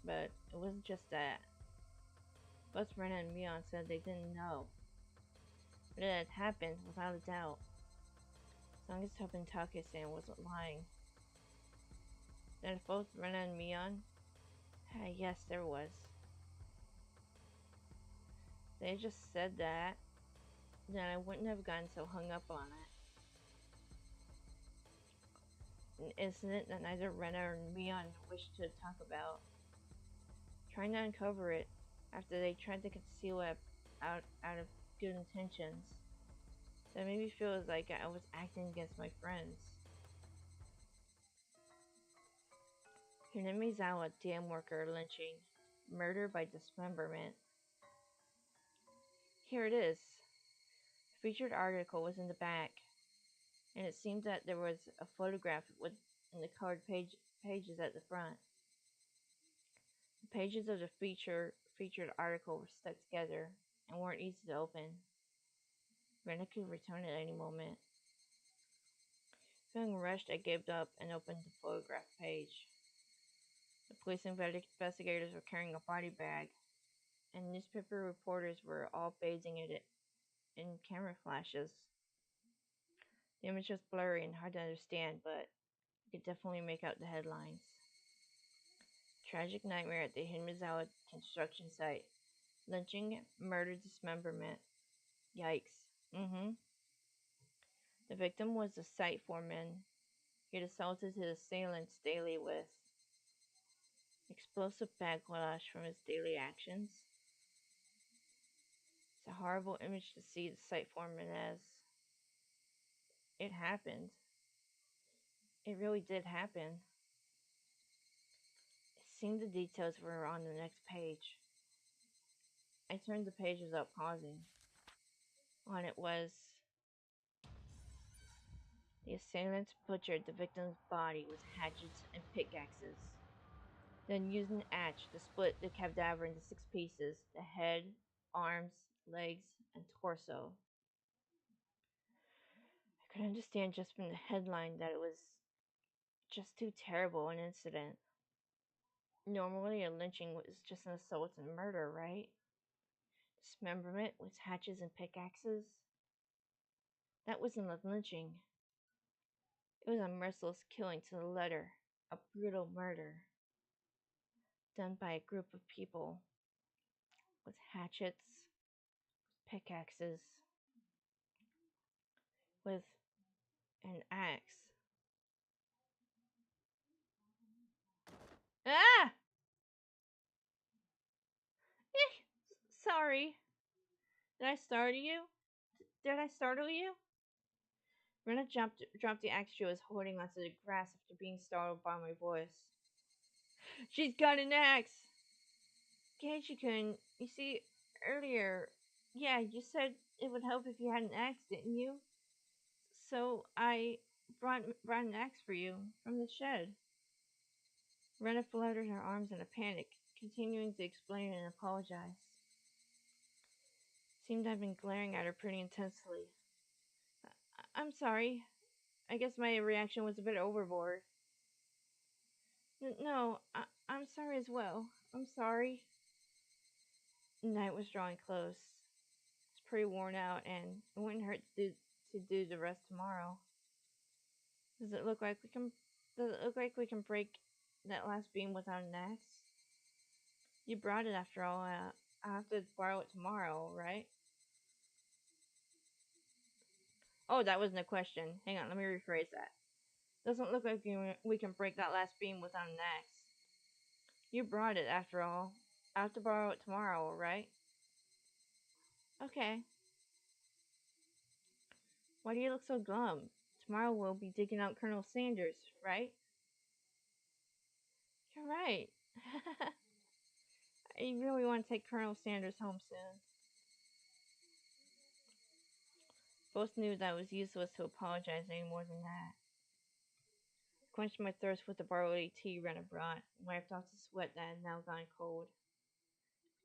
but it wasn't just that. Both Rena and Mion said they didn't know. But it had happened, without a doubt. As long as Tomitake-san wasn't lying. Then if both Rena and Mion? Yes, there was. They just said that, then I wouldn't have gotten so hung up on it. An incident that neither Rena or Mion wished to talk about. Trying to uncover it after they tried to conceal it out of good intentions. That made me feel like I was acting against my friends. Hinamizawa dam worker lynching. Murder by dismemberment. Here it is. The featured article was in the back, and it seemed that there was a photograph in the colored pages at the front. The pages of the featured article were stuck together and weren't easy to open. Rena could return at any moment. Feeling rushed, I gave up and opened the photograph page. The police investigators were carrying a body bag, and newspaper reporters were all bathing in it in camera flashes. The image was blurry and hard to understand, but you could definitely make out the headlines. Tragic nightmare at the Hinamizawa construction site. Lynching, murder, dismemberment. Yikes. The victim was the site foreman. He had assaulted his assailants daily with explosive backlash from his daily actions. It's a horrible image to see the site foreman as. It happened. It really did happen. It seemed the details were on the next page. I turned the pages up, pausing. On it was: the assailants butchered the victim's body with hatchets and pickaxes, then used an axe to split the cadaver into 6 pieces: the head, arms, legs, and torso. I could understand just from the headline that it was just too terrible an incident. Normally, a lynching was just an assault and murder, right? Dismemberment with hatchets and pickaxes? That wasn't a lynching. It was a merciless killing to the letter, a brutal murder, done by a group of people with hatchets, pickaxes, with an axe. Ah! Sorry. Did I startle you? Did I startle you? Rena dropped the axe she was holding onto the grass after being startled by my voice. She's got an axe! Keiichi-kun, you see, earlier, yeah, you said it would help if you had an axe, didn't you? So I brought an axe for you from the shed. Rena fluttered her arms in a panic, continuing to explain and apologize. Seemed I'd been glaring at her pretty intensely. I'm sorry. I guess my reaction was a bit overboard. No, I'm sorry as well. I'm sorry. Night was drawing close. It's pretty worn out, and it wouldn't hurt to do the rest tomorrow. Does it look like we can? Does it look like we can break that last beam without an axe? You brought it after all. I'll have to borrow it tomorrow, right? Oh, that wasn't a question. Hang on, let me rephrase that. Doesn't look like we can break that last beam without an axe. You brought it after all. I'll have to borrow it tomorrow, right? Okay. Why do you look so glum? Tomorrow we'll be digging out Colonel Sanders, right? You're right. I really want to take Colonel Sanders home soon. Both knew that it was useless to apologize any more than that. Quenched my thirst with the barley tea Rena brought, wiped off the sweat that had now gone cold.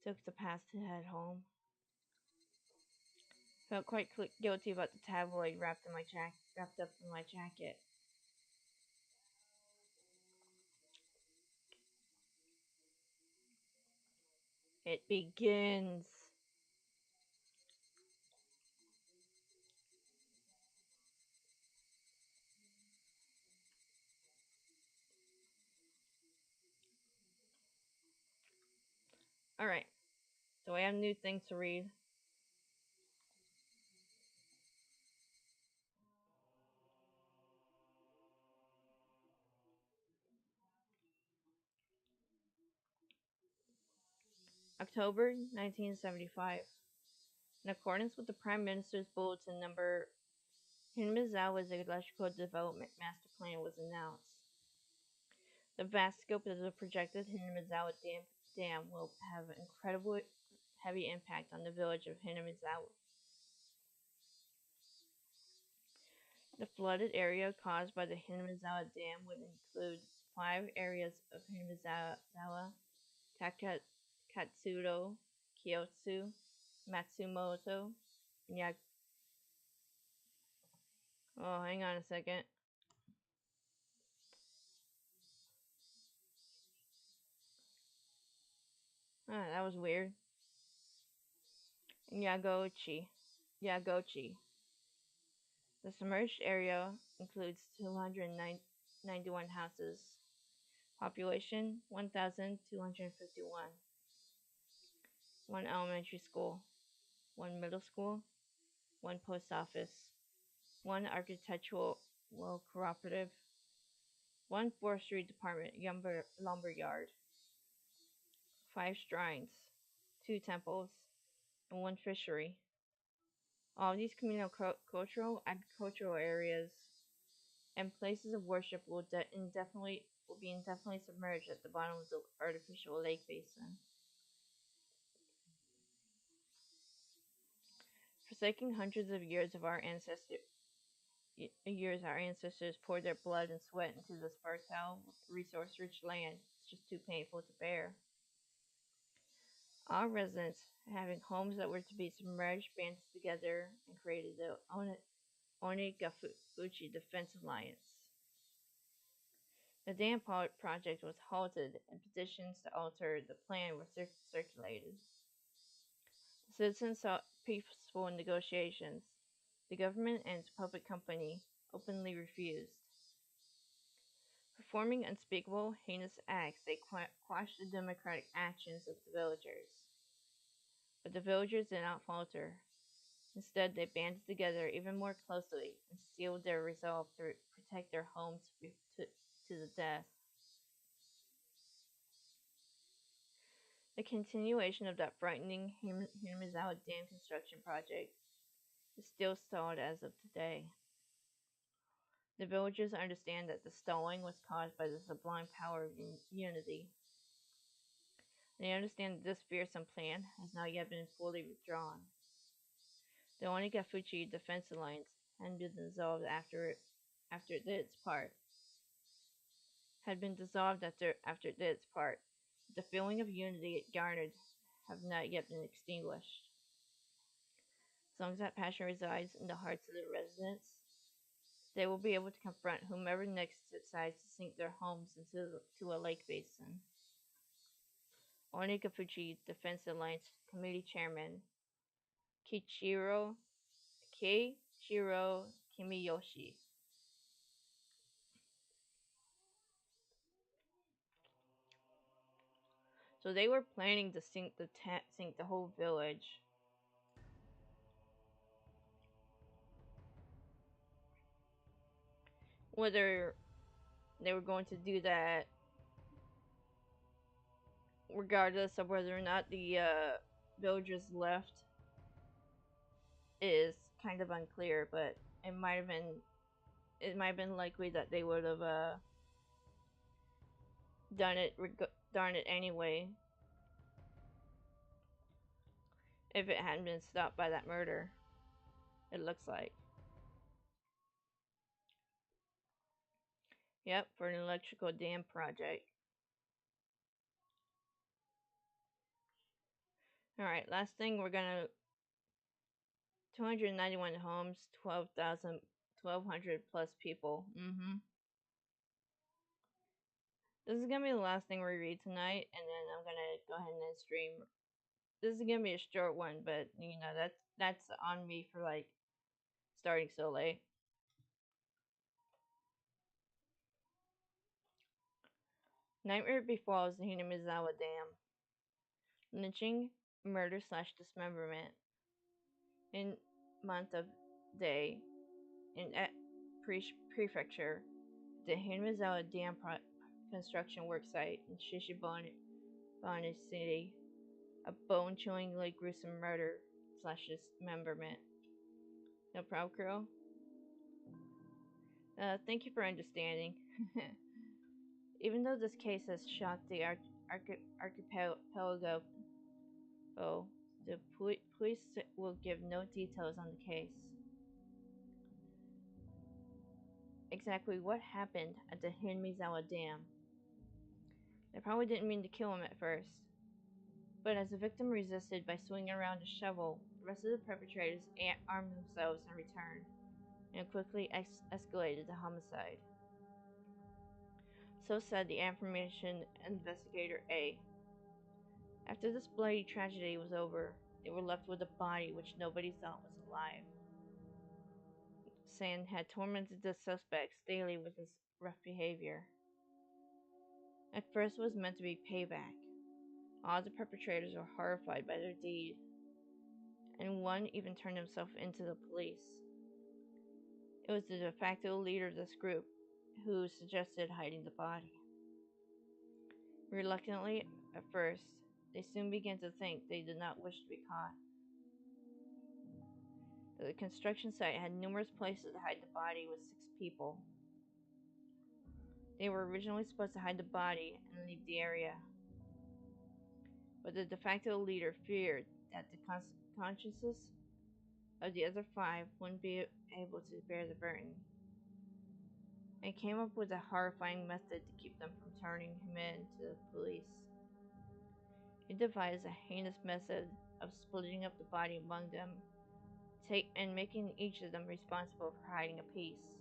Took the path to head home. Felt quite guilty about the tabloid wrapped up in my jacket. It begins. Alright, so I have new things to read. October 1975. In accordance with the Prime Minister's Bulletin number, Hinamizawa's Electrical Development Master Plan was announced. The vast scope of the projected Hinamizawa Dam will have an incredibly heavy impact on the village of Hinamizawa. The flooded area caused by the Hinamizawa Dam would include 5 areas of Hinamizawa: Katsuro, Kyotsu, Matsumoto, and Oh, hang on a second. Ah, that was weird. Yagochi. Yagochi. The submerged area includes 291 houses. Population 1,251. 1 elementary school. 1 middle school. 1 post office. 1 architectural cooperative. 1 forestry department lumber yard. 5 shrines. 2 temples. And 1 fishery. All these communal cultural, agricultural areas and places of worship will be indefinitely submerged at the bottom of the artificial lake basin. Forsaking hundreds of years our ancestors poured their blood and sweat into this fertile, resource-rich land. It's just too painful to bear. All residents, having homes that were to be submerged, banded together and created the Onigafuchi Defense Alliance. The dam project was halted, and petitions to alter the plan were circulated. The citizens sought peaceful negotiations. The government and its public company openly refused. Performing unspeakable, heinous acts, they quashed the democratic actions of the villagers. But the villagers did not falter. Instead, they banded together even more closely and sealed their resolve to protect their homes to the death. The continuation of that frightening Hinamizawa Dam construction project is still stalled as of today. The villagers understand that the stalling was caused by the sublime power of unity. They understand that this fearsome plan has not yet been fully withdrawn. The Onigafuchi Defense Alliance had been dissolved after it did its part. The feeling of unity it garnered have not yet been extinguished. As long as that passion resides in the hearts of the residents, they will be able to confront whomever next decides to sink their homes into a lake basin. Onigafuchi Defense Alliance Committee Chairman Kichiro Kimiyoshi. So they were planning to sink the whole village. Whether they were going to do that, regardless of whether or not the villagers left, is kind of unclear. But it might have been likely that they would have done it anyway if it hadn't been stopped by that murder. It looks like. Yep, for an electrical dam project. Alright, last thing, we're gonna 291 homes, 1,200 plus people. This is gonna be the last thing we read tonight, and then I'm gonna go ahead and end stream. This is gonna be a short one, but you know that's on me for like starting so late. Nightmare befalls the Hinamizawa Dam. Lynching, murder / dismemberment in month of day in prefecture, the Hinamizawa Dam construction worksite in Shishibane City, a bone-chillingly gruesome murder / dismemberment. No problem, Kuro? Thank you for understanding. Even though this case has shocked the archipelago, the police will give no details on the case. Exactly what happened at the Hinamizawa Dam. They probably didn't mean to kill him at first. But as the victim resisted by swinging around a shovel, the rest of the perpetrators armed themselves and returned, and quickly escalated the homicide. So said the information investigator A. After this bloody tragedy was over, they were left with a body which nobody thought was alive. Sand had tormented the suspects daily with his rough behavior. At first it was meant to be payback. All the perpetrators were horrified by their deed, and one even turned himself in to the police. It was the de facto leader of this group who suggested hiding the body. Reluctantly, at first, they soon began to think they did not wish to be caught. The construction site had numerous places to hide the body with 6 people. They were originally supposed to hide the body and leave the area, but the de facto leader feared that the consciences of the other 5 wouldn't be able to bear the burden, and came up with a horrifying method to keep them from turning him in to the police. He devised a heinous method of splitting up the body among them, and making each of them responsible for hiding a piece.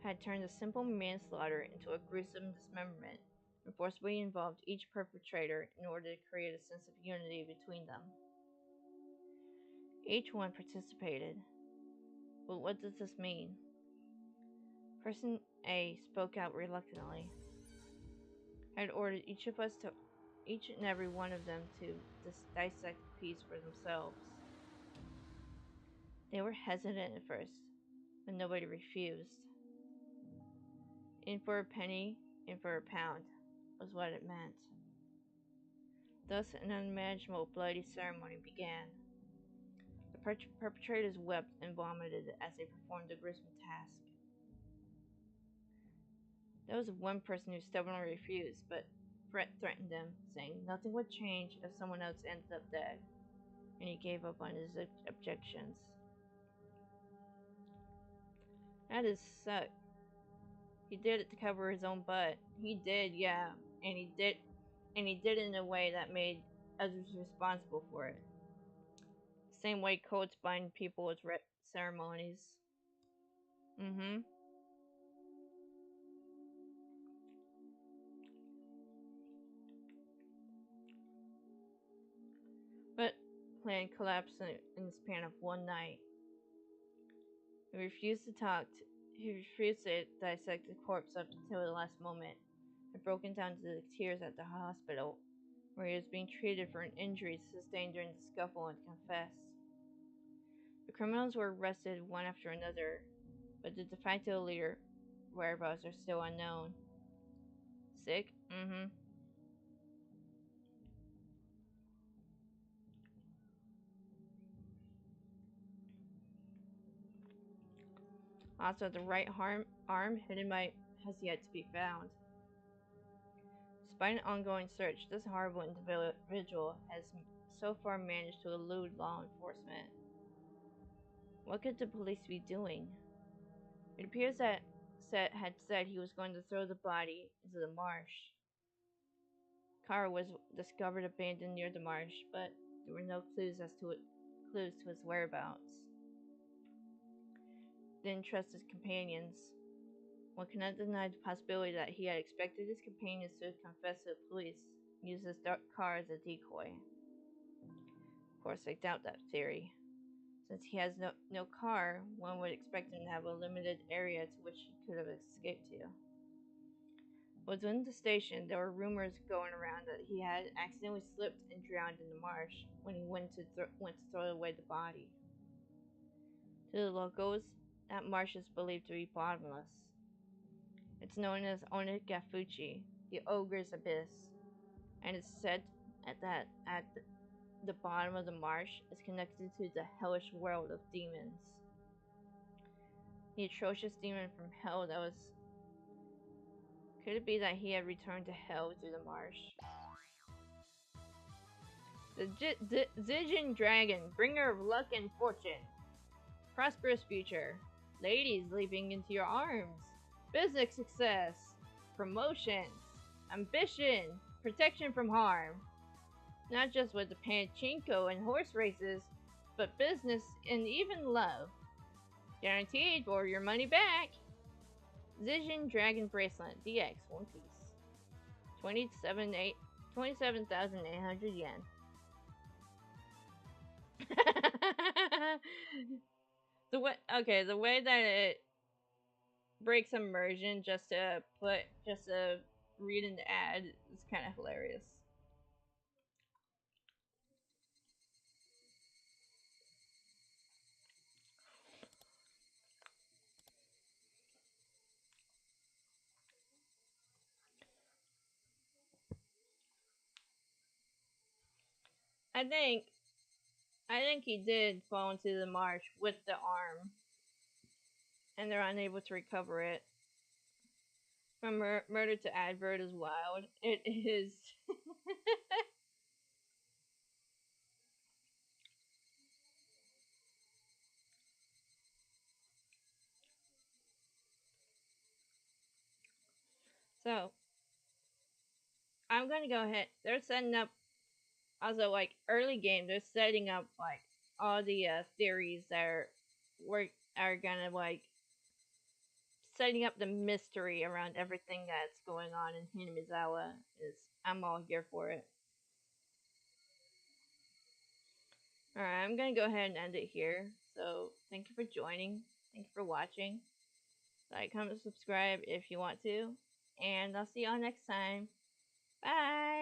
Had turned a simple manslaughter into a gruesome dismemberment, and forcibly involved each perpetrator in order to create a sense of unity between them. Each one participated. But what does this mean? Person A spoke out reluctantly. Had ordered each and every one of them to dissect the piece for themselves. They were hesitant at first, but nobody refused. In for a penny, in for a pound, was what it meant. Thus, an unimaginable bloody ceremony began. The perpetrators wept and vomited as they performed the gruesome task. There was one person who stubbornly refused, but Brett threatened them, saying nothing would change if someone else ended up dead, and he gave up on his objections. That is suck. He did it to cover his own butt. He did, yeah, and he did it in a way that made others responsible for it. Same way cults bind people with ceremonies. Mm-hmm. But plan collapsed in the span of one night. He refused to dissect the corpse up until the last moment, had broken down to tears at the hospital, where he was being treated for an injury sustained during the scuffle, and confessed. The criminals were arrested one after another, but the de facto leader whereabouts are still unknown. Sick? Mm-hmm. Also, the right arm hidden has yet to be found. Despite an ongoing search, this horrible individual has so far managed to elude law enforcement. What could the police be doing? It appears that Set had said he was going to throw the body into the marsh. Kuro was discovered abandoned near the marsh, but there were no clues to his whereabouts. Didn't trust his companions. One cannot deny the possibility that he had expected his companions to confess to the police and use his dark car as a decoy. Of course, I doubt that theory. Since he has no car, one would expect him to have a limited area to which he could have escaped to. Within the station, there were rumors going around that he had accidentally slipped and drowned in the marsh when he went to throw away the body. To the locals, that marsh is believed to be bottomless. It's known as Onagafuchi, the ogre's abyss, and it's said that at the bottom of the marsh is connected to the hellish world of demons. The atrocious demon from hell that was... Could it be that he had returned to hell through the marsh? The Zijin Dragon, bringer of luck and fortune. Prosperous future. Ladies leaping into your arms. Business success. Promotions. Ambition. Protection from harm. Not just with the pachinko and horse races, but business and even love. Guaranteed for your money back. Zijin Dragon Bracelet DX One Piece. 27,800 yen. the way that it breaks immersion just to read an ad is kind of hilarious. I think I think he did fall into the marsh with the arm, and they're unable to recover it. From murder to advert is wild. It is. So, I'm gonna go ahead. They're setting up, also, like, early game, they're setting up, like, all the theories that are gonna, like, setting up the mystery around everything that's going on in Hinamizawa. I'm all here for it. Alright, I'm gonna go ahead and end it here. So, thank you for joining. Thank you for watching. Like, comment, subscribe if you want to. And I'll see y'all next time. Bye!